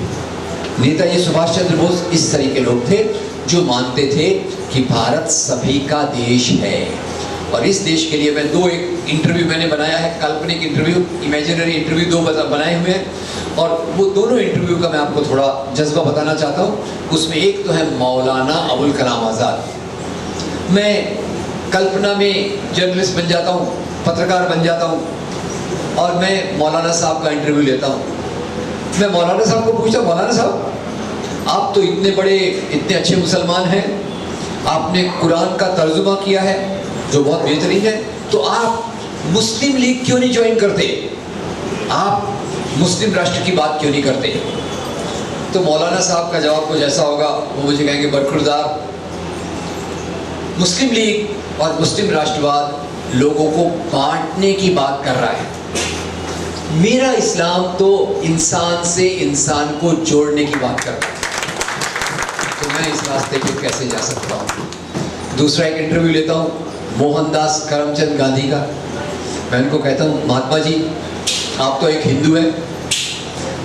नेताजी सुभाष चंद्र बोस, इस तरह के लोग थे जो मानते थे कि भारत सभी का देश है। और इस देश के लिए मैं दो एक इंटरव्यू मैंने बनाया है, काल्पनिक इंटरव्यू, इमेजिनरी इंटरव्यू दो बनाए हुए हैं, और वो दोनों इंटरव्यू का मैं आपको थोड़ा जज्बा बताना चाहता हूँ। उसमें एक तो है मौलाना अबुल कलाम आज़ाद। मैं कल्पना में जर्नलिस्ट बन जाता हूँ, पत्रकार बन जाता हूँ, और मैं मौलाना साहब का इंटरव्यू लेता हूँ। मैं मौलाना साहब को पूछता, मौलाना साहब आप तो इतने बड़े, इतने अच्छे मुसलमान हैं, आपने कुरान का तर्जुमा किया है जो बहुत बेहतरीन है, तो आप मुस्लिम लीग क्यों नहीं ज्वाइन करते? आप मुस्लिम राष्ट्र की बात क्यों नहीं करते? तो मौलाना साहब का जवाब कुछ ऐसा होगा, वो मुझे कहेंगे, बरखुरदार, मुस्लिम लीग और मुस्लिम राष्ट्रवाद लोगों को बांटने की बात कर रहा है। मेरा इस्लाम तो इंसान से इंसान को जोड़ने की बात कर रहा है। तो मैं इस रास्ते पे कैसे जा सकता हूँ? दूसरा एक इंटरव्यू लेता हूँ मोहनदास करमचंद गांधी का। मैं उनको कहता हूँ, महात्मा जी आप तो एक हिंदू हैं,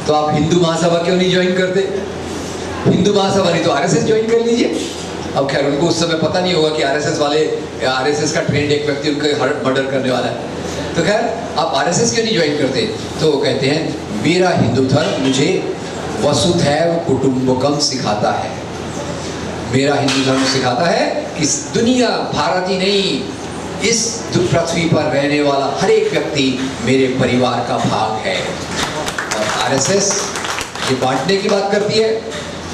तो आप हिंदू महासभा क्यों नहीं ज्वाइन करते? हिंदू महासभा नहीं तो आरएसएस ज्वाइन कर लीजिए। अब खैर उनको उस समय पता नहीं होगा कि आरएसएस वाले, आरएसएस का ट्रेंड एक व्यक्ति उनके मर्डर करने वाला है। तो खैर आप आरएसएस क्यों नहीं ज्वाइन करते? तो वो कहते हैं, मेरा हिंदू धर्म मुझे वसुधैव कुटुंबकम सिखाता है। मेरा हिंदू धर्म सिखाता है कि दुनिया, भारत ही नहीं, इस पृथ्वी पर रहने वाला हर एक व्यक्ति मेरे परिवार का भाग है। और आरएसएस ये बांटने की बात करती है,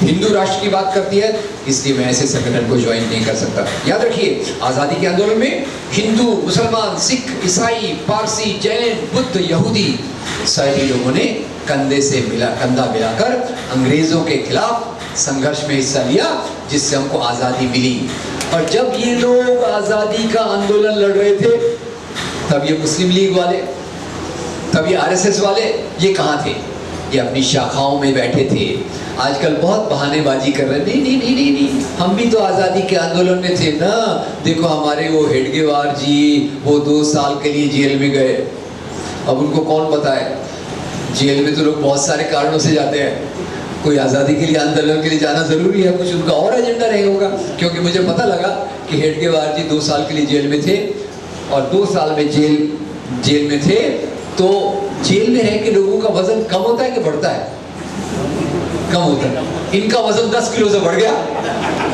हिंदू राष्ट्र की बात करती है, इसलिए मैं ऐसे संगठन को ज्वाइन नहीं कर सकता। याद रखिए, आज़ादी के आंदोलन में हिंदू, मुसलमान, सिख, ईसाई, पारसी, जैन, बुद्ध, यहूदी सभी लोगों ने कंधा मिलाकर अंग्रेजों के खिलाफ संघर्ष में हिस्सा लिया, जिससे हमको आज़ादी मिली। और जब ये लोग आज़ादी का आंदोलन लड़ रहे थे, तब ये मुस्लिम लीग वाले, तब ये आरएसएस वाले, ये कहाँ थे? ये अपनी शाखाओं में बैठे थे। आजकल बहुत बहानेबाजी कर रहे हैं, नहीं, हम भी तो आज़ादी के आंदोलन में थे ना। देखो हमारे वो हेडगेवार जी, वो 2 साल के लिए जेल में गए। अब उनको कौन बताए, जेल में तो लोग बहुत सारे कारणों से जाते हैं। कोई आज़ादी के लिए, आंदोलन के लिए जाना ज़रूरी है, कुछ उनका और एजेंडा रहे होगा। क्योंकि मुझे पता लगा कि हेडगेवार जी 2 साल के लिए जेल में थे, और 2 साल में जेल में थे। तो जेल में है कि लोगों का वजन कम होता है कि बढ़ता है? कम होता है। इनका वजन 10 किलो से बढ़ गया,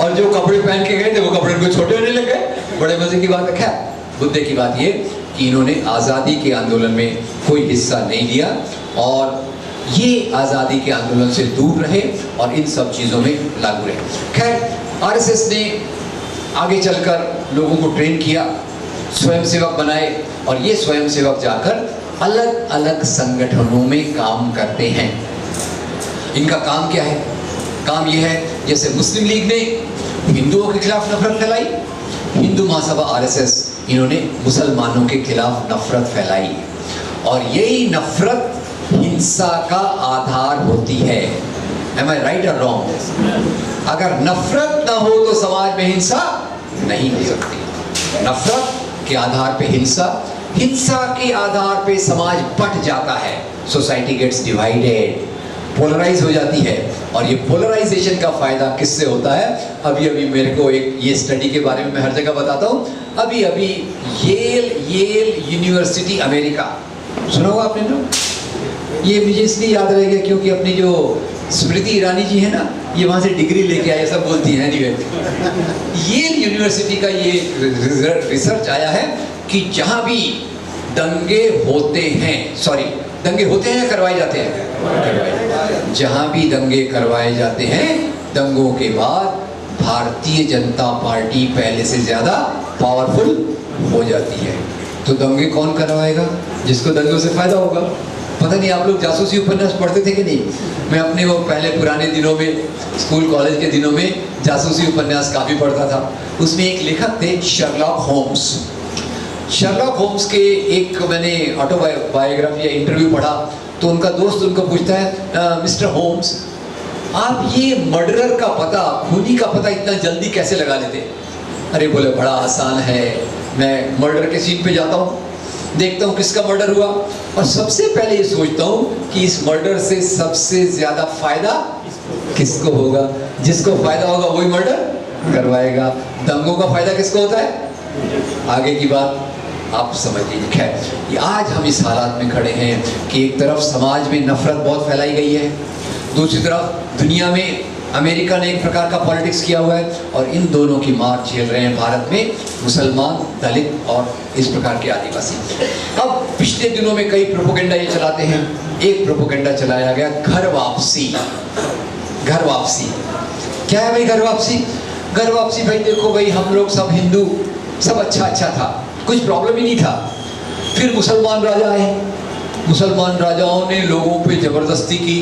और जो कपड़े पहन के गए थे वो कपड़े उनको छोटे होने लग गए। बड़े मजे की बात है। खैर मुद्दे की बात ये कि इन्होंने आज़ादी के आंदोलन में कोई हिस्सा नहीं लिया, और ये आज़ादी के आंदोलन से दूर रहे और इन सब चीज़ों में लागू रहे। खैर आरएसएस ने आगे चलकर लोगों को ट्रेन किया, स्वयंसेवक बनाए और ये स्वयंसेवक जाकर अलग अलग संगठनों में काम करते हैं। इनका काम क्या है? काम ये है, जैसे मुस्लिम लीग ने हिंदुओं के खिलाफ नफरत फैलाई, हिंदू महासभा आरएसएस इन्होंने मुसलमानों के खिलाफ नफरत फैलाई और यही नफरत हिंसा का आधार होती है। Am I right or wrong? अगर नफरत ना हो तो समाज में हिंसा नहीं हो सकती। नफरत के आधार पे हिंसा, हिंसा के आधार पे समाज बट जाता है, सोसाइटी गेट्स डिवाइडेड, पोलराइज हो जाती है। और ये पोलराइजेशन का फायदा किससे होता है? अभी अभी मेरे को एक ये स्टडी के बारे में मैं हर जगह बताता हूँ। अभी अभी येल यूनिवर्सिटी अमेरिका, सुना होगा आपने ना? ये मुझे इसलिए याद रहेगा क्योंकि अपनी जो स्मृति ईरानी जी है ना, ये वहाँ से डिग्री लेके आए, सब बोलती हैं। येल यूनिवर्सिटी का ये रिसर्च आया है कि जहाँ भी दंगे होते हैं, दंगे होते हैं या करवाए जाते हैं? जहाँ भी दंगे करवाए जाते हैं, दंगों के बाद भारतीय जनता पार्टी पहले से ज़्यादा पावरफुल हो जाती है। तो दंगे कौन करवाएगा? जिसको दंगों से फायदा होगा। पता नहीं आप लोग जासूसी उपन्यास पढ़ते थे कि नहीं? मैं अपने वो पहले पुराने दिनों में, स्कूल कॉलेज के दिनों में जासूसी उपन्यास काफ़ी पढ़ता था। उसमें एक लेखक थे शर्लॉक होम्स। शर्लॉक होम्स के एक मैंने ऑटोबायोग्राफी या इंटरव्यू पढ़ा तो उनका दोस्त उनको पूछता है, मिस्टर होम्स, आप ये मर्डरर का पता, खूनी का पता इतना जल्दी कैसे लगा लेते? अरे बोले, बड़ा आसान है, मैं मर्डर के सीन पे जाता हूँ, देखता हूँ किसका मर्डर हुआ और सबसे पहले ये सोचता हूँ कि इस मर्डर से सबसे ज़्यादा फायदा किसको होगा। जिसको फायदा होगा वही मर्डर करवाएगा। दंगों का फायदा किसको होता है? आगे की बात आप समझ लीजिए। खैर, आज हम इस हालात में खड़े हैं कि एक तरफ समाज में नफरत बहुत फैलाई गई है, दूसरी तरफ दुनिया में अमेरिका ने एक प्रकार का पॉलिटिक्स किया हुआ है और इन दोनों की मार झेल रहे हैं भारत में मुसलमान, दलित और इस प्रकार के आदिवासी। अब पिछले दिनों में कई प्रोपोगेंडा ये चलाते हैं। एक प्रोपोगेंडा चलाया गया घर वापसी। घर वापसी क्या है भाई? घर वापसी, घर वापसी भाई देखो भाई, हम लोग सब हिंदू, सब अच्छा था, कुछ प्रॉब्लम ही नहीं था। फिर मुसलमान राजा आए, मुसलमान राजाओं ने लोगों पे ज़बरदस्ती की,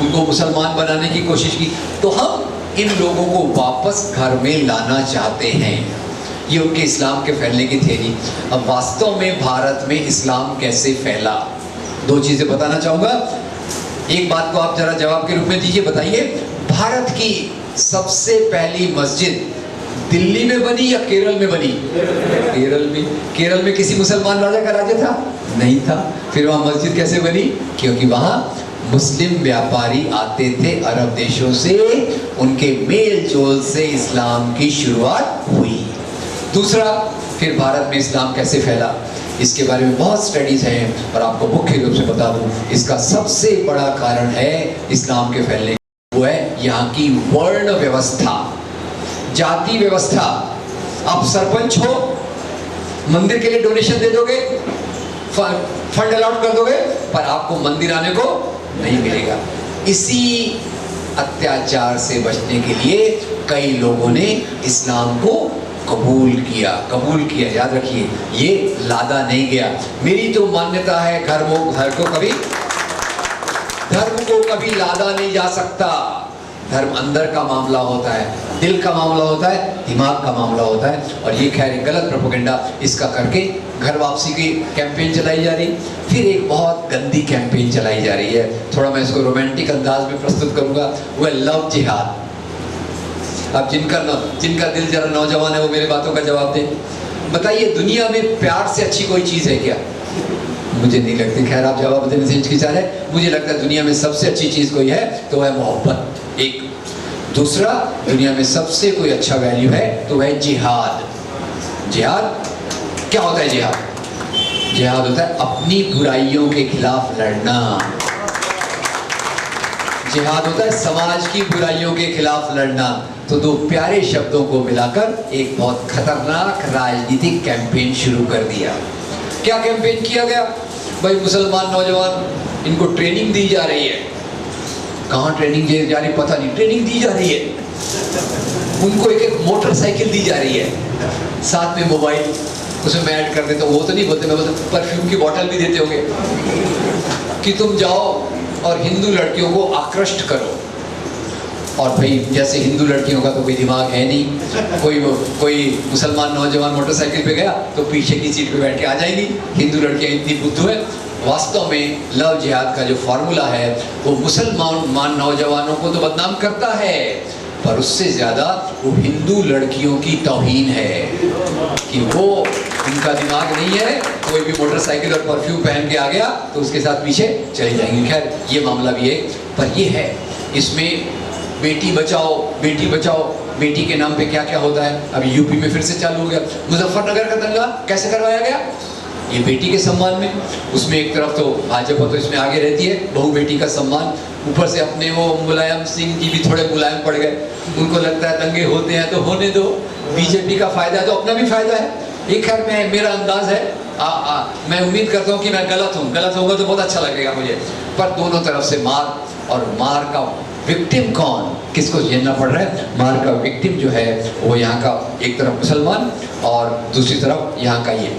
उनको मुसलमान बनाने की कोशिश की, तो हम इन लोगों को वापस घर में लाना चाहते हैं। ये उनके इस्लाम के फैलने की थ्योरी। अब वास्तव में भारत में इस्लाम कैसे फैला, दो चीज़ें बताना चाहूँगा। एक बात को आप जरा जवाब के रूप में दीजिए, बताइए, भारत की सबसे पहली मस्जिद दिल्ली में बनी या केरल में बनी? केरल में। केरल में किसी मुसलमान राजा का राज्य था? नहीं था। फिर वहाँ मस्जिद कैसे बनी? क्योंकि वहाँ मुस्लिम व्यापारी आते थे अरब देशों से, उनके मेल जोल से इस्लाम की शुरुआत हुई। दूसरा, फिर भारत में इस्लाम कैसे फैला, इसके बारे में बहुत स्टडीज हैं और आपको मुख्य रूप से बता दूं, इसका सबसे बड़ा कारण है इस्लाम के फैलने का, वो है यहाँ की वर्ण व्यवस्था, जाति व्यवस्था। आप सरपंच हो, मंदिर के लिए डोनेशन दे दोगे, फंड अलॉट कर दोगे, पर आपको मंदिर आने को नहीं मिलेगा। इसी अत्याचार से बचने के लिए कई लोगों ने इस्लाम को कबूल किया। याद रखिए, ये लादा नहीं गया। मेरी तो मान्यता है धर्म को कभी लादा नहीं जा सकता। धर्म अंदर का मामला होता है, दिल का मामला होता है, दिमाग का मामला होता है। और ये खैर गलत प्रोपेगेंडा इसका करके घर वापसी की कैंपेन चलाई जा रही। फिर एक बहुत गंदी कैंपेन चलाई जा रही है, थोड़ा मैं इसको रोमांटिक अंदाज में प्रस्तुत करूंगा, वो है लव जिहाद। अब जिनका दिल जरा नौजवान है वो मेरे बातों का जवाब दें। बताइए, दुनिया में प्यार से अच्छी कोई चीज़ है क्या? मुझे नहीं लगती। खैर, आप जवाब देने से हिचकिचा रहे। मुझे लगता है दुनिया में सबसे अच्छी चीज़ कोई है तो है मोहब्बत, एक। दूसरा, दुनिया में सबसे कोई अच्छा वैल्यू है तो है जिहाद। जिहाद क्या होता है? जिहाद होता है अपनी बुराइयों के खिलाफ लड़ना। जिहाद होता है समाज की बुराइयों के खिलाफ लड़ना। तो दो प्यारे शब्दों को मिलाकर एक बहुत खतरनाक राजनीतिक कैंपेन शुरू कर दिया। क्या कैंपेन किया गया? भाई मुसलमान नौजवान, इनको ट्रेनिंग दी जा रही है। कहाँ ट्रेनिंग दी जा रही पता नहीं, ट्रेनिंग दी जा रही है। उनको एक एक मोटरसाइकिल दी जा रही है, साथ में मोबाइल, उसमें मैं ऐड कर देता हूँ। वो तो नहीं बोलते, मैं बोलता परफ्यूम की बोतल भी देते होंगे कि तुम जाओ और हिंदू लड़कियों को आकृष्ट करो। और भाई जैसे हिंदू लड़कियों का तो कोई दिमाग है नहीं, कोई मुसलमान नौजवान मोटरसाइकिल पे गया तो पीछे की सीट पे बैठ के आ जाएंगी। हिंदू लड़कियां इतनी बुद्धू है। वास्तव में लव जिहाद का जो फॉर्मूला है वो मुसलमान नौजवानों को तो बदनाम करता है, पर उससे ज़्यादा वो हिंदू लड़कियों की तौहीन है कि वो, उनका दिमाग नहीं है, कोई भी मोटरसाइकिल और परफ्यूम पहन के आ गया तो उसके साथ पीछे चले जाएंगे। खैर ये मामला भी है, पर ये है इसमें बेटी बचाओ बेटी बचाओ, बेटी के नाम पे क्या क्या होता है। अभी यूपी में फिर से चालू हो गया। मुजफ्फरनगर का दंगा कैसे करवाया गया? ये बेटी के सम्मान में। उसमें एक तरफ तो भाजपा तो इसमें आगे रहती है, बहू बेटी का सम्मान, ऊपर से अपने वो मुलायम सिंह जी भी थोड़े मुलायम पड़ गए। उनको लगता है दंगे होते हैं तो होने दो, बीजेपी का फायदा है तो अपना भी फायदा है। एक खैर मैं, मेरा अंदाज है, मैं उम्मीद करता हूँ कि मैं गलत हूँ, गलत होगा तो बहुत अच्छा लगेगा मुझे। पर दोनों तरफ से मार, और मार का विक्टिम कौन, किसको झेलना पड़ रहा है? मार का विक्टिम जो है वो यहाँ का एक तरफ मुसलमान और दूसरी तरफ यहाँ का ये।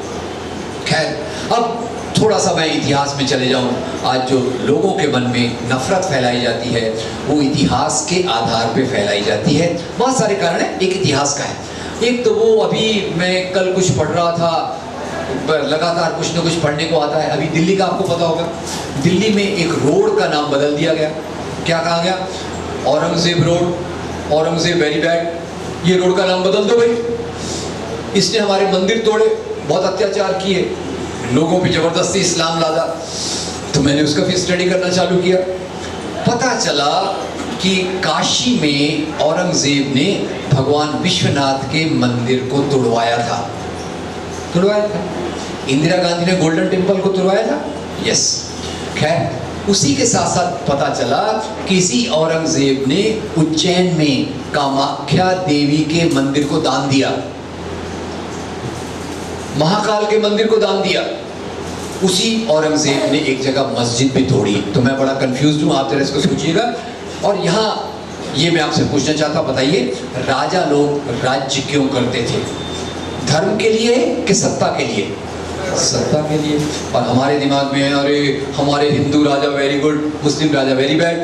खैर अब थोड़ा सा मैं इतिहास में चले जाऊँ। आज जो लोगों के मन में नफरत फैलाई जाती है वो इतिहास के आधार पे फैलाई जाती है। बहुत सारे कारण हैं, एक इतिहास का है। एक तो वो अभी मैं कल कुछ पढ़ रहा था, लगातार कुछ न कुछ पढ़ने को आता है। अभी दिल्ली का आपको पता होगा, दिल्ली में एक रोड का नाम बदल दिया गया। क्या कहा गया? Aurangzeb road, Aurangzeb very bad. ये रोड का नाम बदल दो भाई। इसने हमारे मंदिर तोड़े, बहुत अत्याचार किए, लोगों पे जबरदस्ती इस्लाम लादा। तो मैंने उसका फिर स्टडी करना चालू किया। पता चला कि काशी में औरंगजेब ने भगवान विश्वनाथ के मंदिर को तुड़वाया था। तुड़वाया था। इंदिरा गांधी ने गोल्डन टेम्पल को तुड़वाया था। यस। खैर उसी के साथ साथ पता चला किसी औरंगजेब ने उज्जैन में कामाख्या देवी के मंदिर को दान दिया, महाकाल के मंदिर को दान दिया। उसी औरंगजेब ने एक जगह मस्जिद भी तोड़ी। तो मैं बड़ा कंफ्यूज हूँ, आप जरा इसको सोचिएगा। और यहाँ ये मैं आपसे पूछना चाहता हूँ, बताइए राजा लोग राज्य क्यों करते थे? धर्म के लिए कि सत्ता के लिए? सत्ता के लिए। और हमारे दिमाग में अरे हमारे हिंदू राजा वेरी गुड, मुस्लिम राजा वेरी बैड।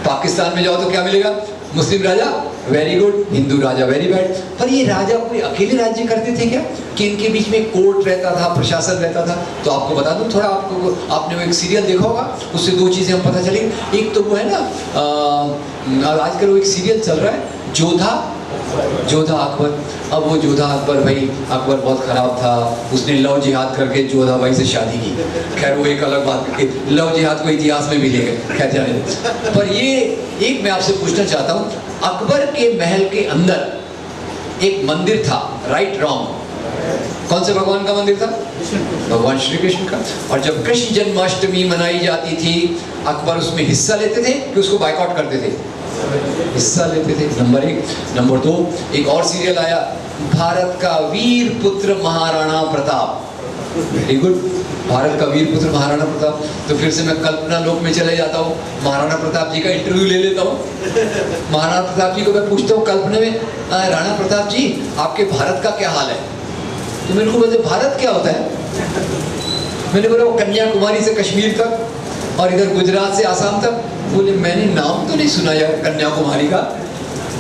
पाकिस्तान में जाओ तो क्या मिलेगा? मुस्लिम राजा वेरी गुड, हिंदू राजा वेरी बैड। पर ये राजा कोई अकेले राज्य करते थे क्या, कि इनके बीच में कोर्ट रहता था, प्रशासन रहता था? तो आपको बता दूं थोड़ा, आपने वो एक सीरियल देखा होगा, उससे दो चीज़ें हम पता चलेंगी। एक तो वो है ना, आजकल वो एक सीरियल चल रहा है जोधा अकबर। अब वो जोधा अकबर भाई, अकबर बहुत ख़राब था, उसने लव जिहाद करके जोधा भाई से शादी की। खैर वो एक अलग बात है, लव जिहाद को इतिहास में भी ले गए, खैर जाने। पर ये एक मैं आपसे पूछना चाहता हूँ, अकबर के महल के अंदर एक मंदिर था, राइट रॉन्ग? कौन से भगवान का मंदिर था? भगवान श्री कृष्ण का। और जब कृष्ण जन्माष्टमी मनाई जाती थी, अकबर उसमें हिस्सा लेते थे कि उसको बाइकआउट करते थे? हिस्सा लेते थे, नंबर एक। नंबर दो, एक और सीरियल आया, भारत का वीर पुत्र महाराणा प्रताप। वेरी गुड, भारत का वीर पुत्र महाराणा प्रताप। तो फिर से मैं कल्पना लोक में चले जाता हूँ, महाराणा प्रताप जी का इंटरव्यू ले लेता हूँ। महाराणा प्रताप जी को मैं पूछता हूँ कल्पना में, राणा प्रताप जी आपके भारत का क्या हाल है? तो मेरे को बोलते भारत क्या होता है? मैंने बोला वो कन्याकुमारी से कश्मीर तक और इधर गुजरात से आसाम तक। बोले मैंने नाम तो नहीं सुना यार कन्याकुमारी का।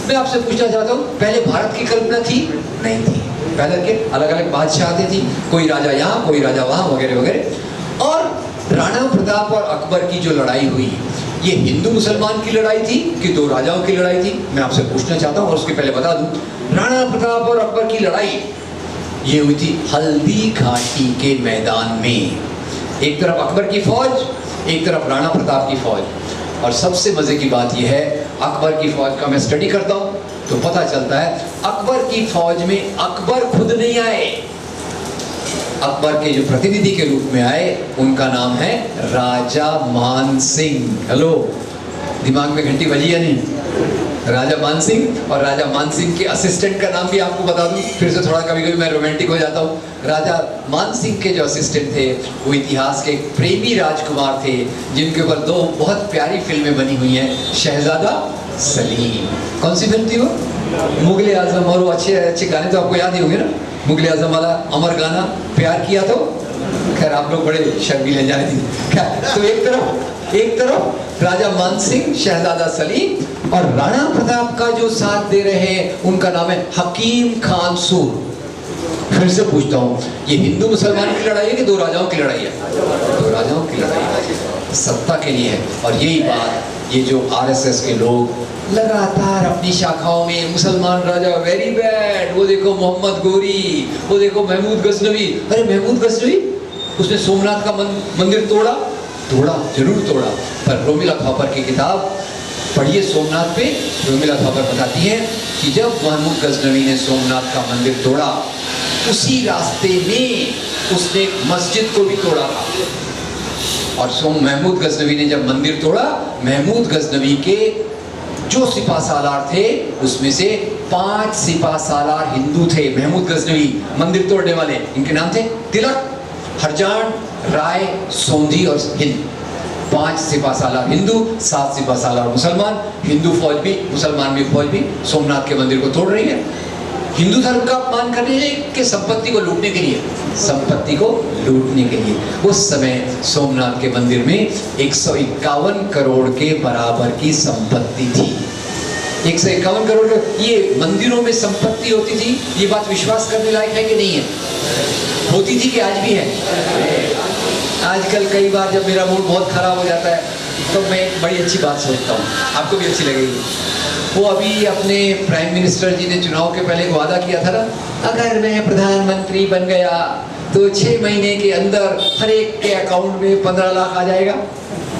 मैं आपसे पूछना चाहता हूँ, पहले भारत की कल्पना थी? नहीं थी। पहले के अलग अलग बादशाहते थी, कोई राजा यहाँ कोई राजा वहाँ वगैरह वगैरह। और राणा प्रताप और अकबर की जो लड़ाई हुई, ये हिंदू मुसलमान की लड़ाई थी कि दो राजाओं की लड़ाई थी? मैं आपसे पूछना चाहता हूँ। और उसके पहले बता दूँ, राणा प्रताप और अकबर की लड़ाई ये हुई थी हल्दी घाटी के मैदान में। एक तरफ अकबर की फौज, एक तरफ राणा प्रताप की फौज। और सबसे मजे की बात यह है, अकबर की फौज का मैं स्टडी करता हूँ तो पता चलता है अकबर की फौज में अकबर खुद नहीं आए, अकबर के जो प्रतिनिधि के रूप में आए उनका नाम है राजा मान सिंह। हेलो, दिमाग में घंटी बजी या नहीं? राजा मान सिंह। और राजा मान सिंह के असिस्टेंट का नाम भी आपको बता दूं, फिर से थोड़ा कभी कभी मैं रोमांटिक हो जाता हूँ। राजा मान सिंह के जो असिस्टेंट थे वो इतिहास के एक प्रेमी राजकुमार थे, जिनके ऊपर 2 बहुत प्यारी फिल्में बनी हुई हैं, शहजादा सलीम। कौन सी फिल्म थी वो? मुगले आजम। और वो अच्छे अच्छे गाने तो आपको याद ही होंगे ना, मुगले आजम वाला अमर गाना, प्यार किया तो। खैर आप लोग बड़े शर्मीले जाने दी। तो एक तरफ राजा मान सिंह, शहजादा सलीम, और राणा प्रताप का जो साथ दे रहे हैं उनका नाम है हकीम खान सूर। फिर से पूछता हूँ, ये हिंदू मुसलमान की लड़ाई है कि 2 राजाओं की लड़ाई है? 2 राजाओं की लड़ाई है, सत्ता के लिए है। और यही बात ये जो आरएसएस के लोग लगातार अपनी शाखाओं में, मुसलमान राजा वेरी बैड, वो देखो मोहम्मद गोरी, वो देखो महमूद गजनवी। अरे महमूद गजनवी, उसने सोमनाथ का मंदिर तोड़ा, जरूर तोड़ा, पर रोमिला थापर की किताब पढ़िए सोमनाथ पे। रोमिला थापर बताती है कि जब महमूद गजनवी ने सोमनाथ का मंदिर तोड़ा, उसी रास्ते में उसने मस्जिद को भी तोड़ा था। और महमूद गजनवी ने जब मंदिर तोड़ा, महमूद गजनवी के जो सिपा सालार थे उसमें से 5 सिपा सालार हिंदू थे। महमूद गजनवी मंदिर तोड़ने वाले, इनके नाम थे तिलक, हरजान, राय, सोंधी और हिंद। 5 सिपा सालार हिंदू, 7 सिपा सालार मुसलमान। हिंदू फौज भी, मुसलमान भी फौज भी सोमनाथ के मंदिर को तोड़ रही है। हिंदू धर्म का अपमान करने के संपत्ति को लूटने के लिए, संपत्ति को लूटने के लिए। उस समय सोमनाथ के मंदिर में 151 करोड़ के बराबर की संपत्ति थी। 151 करोड़। ये मंदिरों में संपत्ति होती थी, ये बात विश्वास करने लायक है कि नहीं है? होती थी कि आज भी है? आजकल कई बार जब मेरा मूड बहुत खराब हो जाता है तो मैं एक बड़ी अच्छी बात सोचता हूँ, आपको भी अच्छी लगेगी। वो अभी अपने प्राइम मिनिस्टर जी ने चुनाव के पहले एक वादा किया था ना, अगर मैं प्रधानमंत्री बन गया तो 6 महीने के अंदर हर एक के अकाउंट में 15 लाख आ जाएगा।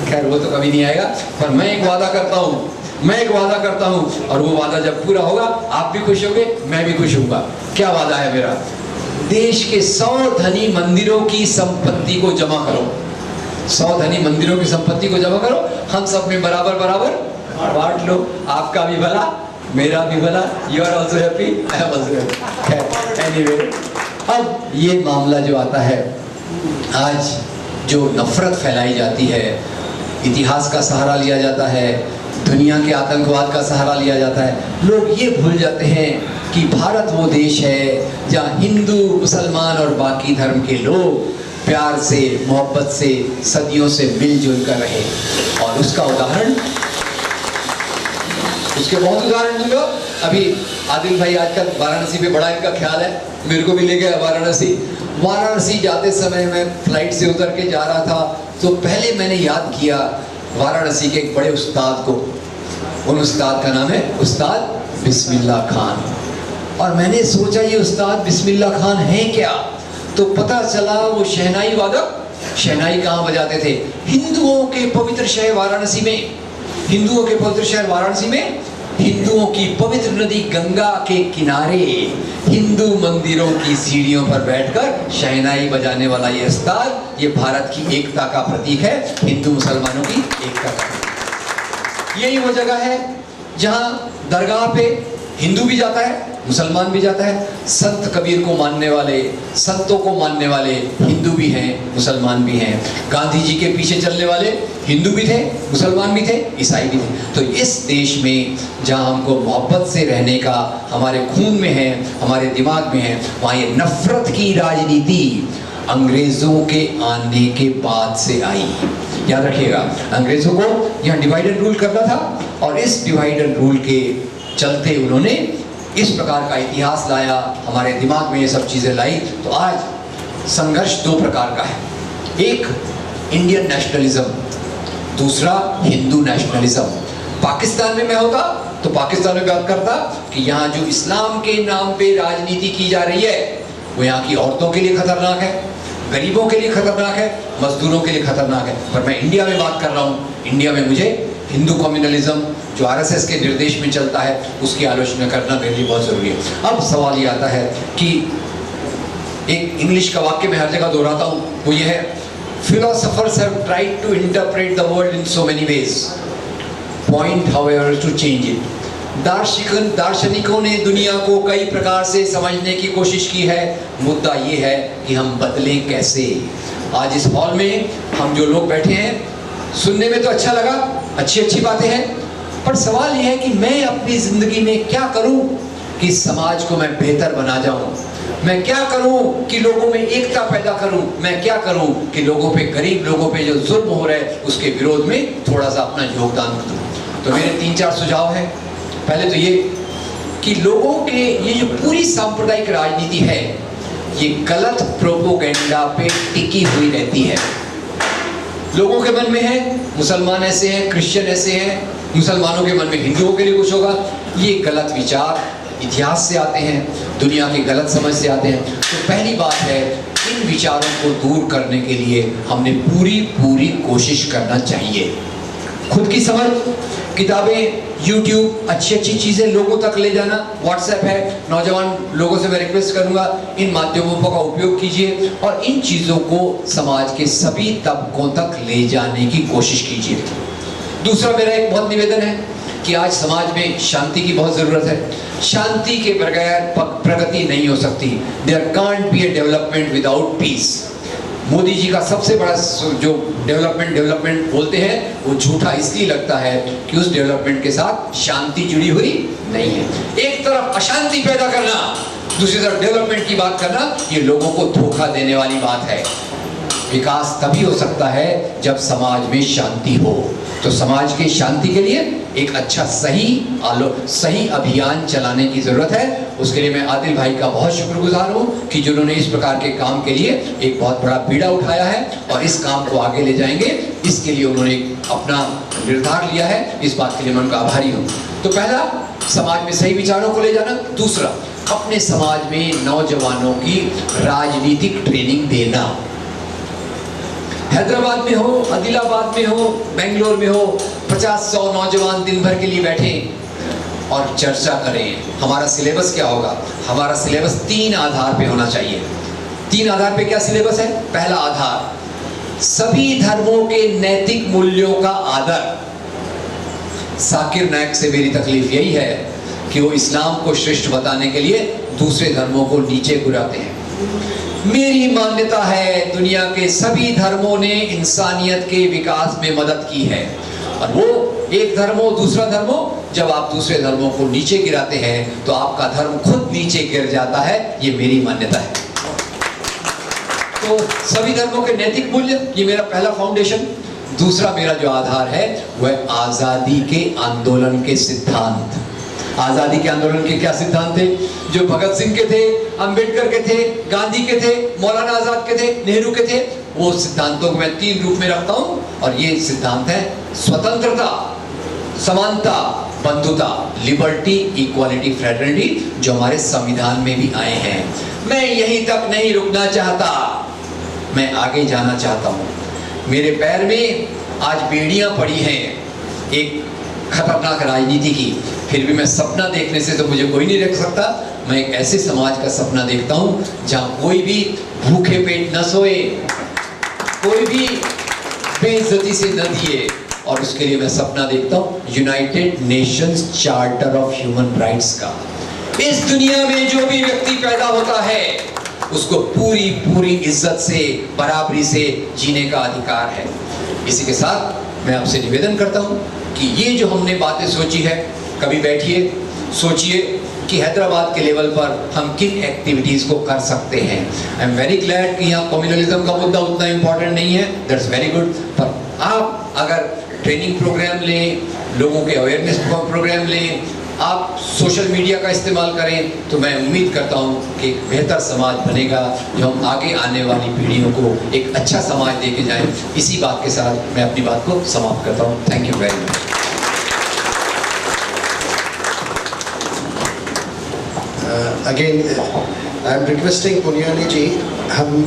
खैर वो तो कभी नहीं आएगा, पर मैं एक वादा करता हूँ, और वो वादा जब पूरा होगा आप भी खुश होंगे, मैं भी खुश होऊंगा। क्या वादा है मेरा? देश के 100 धनी मंदिरों की संपत्ति को जमा करो, 100 धनी मंदिरों की संपत्ति को जमा करो, हम सब में बराबर बांट लो। आपका भी भला, मेरा भी भला, you are also happy, I am also happy. Anyway, अब ये मामला जो आता है, आज जो नफरत फैलाई जाती है, इतिहास का सहारा लिया जाता है, दुनिया के आतंकवाद का सहारा लिया जाता है, लोग ये भूल जाते हैं कि भारत वो देश है जहाँ हिंदू, मुसलमान और बाकी धर्म के लोग प्यार से, मोहब्बत से, सदियों से मिलजुल कर रहे। और उसका उदाहरण, उसके बहुत उदाहरण दूंगा। अभी आदिल भाई आजकल वाराणसी पे बड़ा इनका ख्याल है, मेरे को भी ले गया वाराणसी जाते समय मैं फ्लाइट से उतर के जा रहा था, तो पहले मैंने याद किया वाराणसी के एक बड़े उस्ताद को। उन उस्ताद का नाम है उस्ताद बिस्मिल्लाह खान। और मैंने सोचा ये उस्ताद बिस्मिल्लाह खान है क्या, तो पता चला वो शहनाई वादक। शहनाई कहाँ बजाते थे? हिंदुओं के पवित्र शहर वाराणसी में, हिंदुओं की पवित्र नदी गंगा के किनारे, हिंदू मंदिरों की सीढ़ियों पर बैठकर शहनाई बजाने वाला ये उस्ताद, ये भारत की एकता का प्रतीक है, हिंदू मुसलमानों की एकता का प्रतीक। यही वो जगह है जहाँ दरगाह पे हिंदू भी जाता है, मुसलमान भी जाता है। संत कबीर को मानने वाले, संतों को मानने वाले हिंदू भी हैं, मुसलमान भी हैं। गांधी जी के पीछे चलने वाले हिंदू भी थे, मुसलमान भी थे, ईसाई भी थे। तो इस देश में जहाँ हमको मोहब्बत से रहने का हमारे खून में है, हमारे दिमाग में है, वहाँ ये नफरत की राजनीति अंग्रेजों के आने के बाद से आई। याद रखिएगा, अंग्रेजों को यहाँ डिवाइड एंड रूल करना था, और इस डिवाइड एंड रूल के चलते उन्होंने इस प्रकार का इतिहास लाया, हमारे दिमाग में ये सब चीज़ें लाई। तो आज संघर्ष 2 प्रकार का है, एक इंडियन नेशनलिज्म, दूसरा हिंदू नेशनलिज्म। पाकिस्तान में मैं होता तो पाकिस्तान में बात करता कि यहाँ जो इस्लाम के नाम पे राजनीति की जा रही है वो यहाँ की औरतों के लिए खतरनाक है, गरीबों के लिए खतरनाक है, मजदूरों के लिए खतरनाक है। पर मैं इंडिया में बात कर रहा हूँ, इंडिया में मुझे हिंदू कम्युनलिज्म जो आरएसएस के निर्देश में चलता है उसकी आलोचना करना मेरे लिए बहुत ज़रूरी है। अब सवाल ये आता है कि एक इंग्लिश का वाक्य मैं हर जगह दोहराता हूँ, वो ये है, philosophers have tried to interpret the world in so many ways, point however to change it, दार्शनिकों ने दुनिया को कई प्रकार से समझने की कोशिश की है। मुद्दा ये है कि हम बदलें कैसे। आज इस हॉल में हम जो लोग बैठे हैं, सुनने में तो अच्छा लगा, अच्छी अच्छी बातें हैं, पर सवाल यह है कि मैं अपनी जिंदगी में क्या करूं कि समाज को मैं बेहतर बना जाऊं। मैं क्या करूं कि लोगों में एकता पैदा करूं। मैं क्या करूं कि लोगों पे, गरीब लोगों पे जो जुल्म हो रहा है उसके विरोध में थोड़ा सा अपना योगदान दूं। तो मेरे 3-4 सुझाव हैं। पहले तो ये कि लोगों के ये जो पूरी सांप्रदायिक राजनीति है, ये गलत प्रोपोगेंडा पे टिकी हुई रहती है। लोगों के मन में है मुसलमान ऐसे हैं, क्रिश्चियन ऐसे हैं, मुसलमानों के मन में हिंदुओं के लिए कुछ होगा। ये गलत विचार इतिहास से आते हैं, दुनिया की गलत समझ से आते हैं। तो पहली बात है, इन विचारों को दूर करने के लिए हमने पूरी कोशिश करना चाहिए। खुद की समझ, किताबें, यूट्यूब, अच्छी अच्छी चीज़ें लोगों तक ले जाना, व्हाट्सएप है, नौजवान लोगों से मैं रिक्वेस्ट करूंगा इन माध्यमों का उपयोग कीजिए और इन चीज़ों को समाज के सभी तबकों तक ले जाने की कोशिश कीजिए। दूसरा मेरा एक बहुत निवेदन है कि आज समाज में शांति की बहुत ज़रूरत है। शांति के बगैर प्रगति नहीं हो सकती। There can't be a development without peace. Modi ji का सबसे बड़ा जो डेवलपमेंट बोलते हैं वो झूठा इसलिए लगता है कि उस डेवलपमेंट के साथ शांति जुड़ी हुई नहीं है। एक तरफ अशांति पैदा करना, दूसरी तरफ डेवलपमेंट की बात करना, ये लोगों को धोखा देने वाली बात है। विकास तभी हो सकता है जब समाज में शांति हो। तो समाज की शांति के लिए एक अच्छा सही अभियान चलाने की जरूरत है। उसके लिए मैं आदिल भाई का बहुत शुक्रगुजार हूँ कि जिन्होंने इस प्रकार के काम के लिए एक बहुत बड़ा बीड़ा उठाया है और इस काम को आगे ले जाएंगे। इसके लिए उन्होंने अपना निर्धार लिया है, इस बात के लिए मैं उनका आभारी हूँ। तो पहला, समाज में सही विचारों को ले जाना। दूसरा, अपने समाज में नौजवानों की राजनीतिक ट्रेनिंग देना। हैदराबाद में हो, आदिलाबाद में हो, बेंगलोर में हो, 50-100 नौजवान दिन भर के लिए बैठे और चर्चा करें। हमारा सिलेबस क्या होगा? हमारा सिलेबस 3 आधार पे होना चाहिए। 3 आधार पे क्या सिलेबस है? पहला आधार, सभी धर्मों के नैतिक मूल्यों का आदर। जाकिर नायक से मेरी तकलीफ यही है कि वो इस्लाम को श्रेष्ठ बताने के लिए दूसरे धर्मों को नीचे गिराते हैं। मेरी मान्यता है दुनिया के सभी धर्मों ने इंसानियत के विकास में मदद की है, और वो एक धर्म हो, दूसरा धर्म हो, जब आप दूसरे धर्मों को नीचे गिराते हैं तो आपका धर्म खुद नीचे गिर जाता है। ये मेरी मान्यता है। तो सभी धर्मों के नैतिक मूल्य, ये मेरा पहला फाउंडेशन। दूसरा मेरा जो आधार है वह आजादी के आंदोलन के सिद्धांत। आजादी के आंदोलन के क्या सिद्धांत थे? जो भगत सिंह के थे, अंबेडकर के थे, गांधी के थे, मौलाना आजाद के थे, नेहरू के थे, वो सिद्धांतों को मैं 3 रूप में रखता हूं। और ये सिद्धांत है स्वतंत्रता, समानता, बंधुता, लिबर्टी, इक्वालिटी, फ्रेटर्निटी, जो हमारे संविधान में भी आए हैं। मैं यहीं तक नहीं रुकना चाहता, मैं आगे जाना चाहता हूं। मेरे पैर में आज बेड़ियां पड़ी हैं एक खतरनाक राजनीति की, फिर भी मैं सपना देखने से तो मुझे कोई नहीं रख सकता। मैं एक ऐसे समाज का सपना देखता हूँ जहाँ कोई भी भूखे पेट न सोए, कोई भी बेइज्जती से न दिए, और उसके लिए मैं सपना देखता हूँ United Nations charter of human rights का। इस दुनिया में जो भी व्यक्ति पैदा होता है उसको पूरी इज्जत से, बराबरी से जीने का अधिकार है। इसी के साथ मैं आपसे निवेदन करता हूँ कि ये जो हमने बातें सोची है, कभी बैठिए, सोचिए कि हैदराबाद के लेवल पर हम किन एक्टिविटीज़ को कर सकते हैं। आई एम वेरी ग्लैड कि यहाँ कम्युनलिज्म का मुद्दा उतना इम्पोर्टेंट नहीं है, दैट्स वेरी गुड। पर आप अगर ट्रेनिंग प्रोग्राम लें, लोगों के अवेयरनेस प्रोग्राम लें, आप सोशल मीडिया का इस्तेमाल करें, तो मैं उम्मीद करता हूँ कि एक बेहतर समाज बनेगा, जो हम आगे आने वाली पीढ़ियों को एक अच्छा समाज दे के जाएँ। इसी बात के साथ मैं अपनी बात को समाप्त करता हूँ। Thank you very much. Again, I am requesting Punyani ji, हम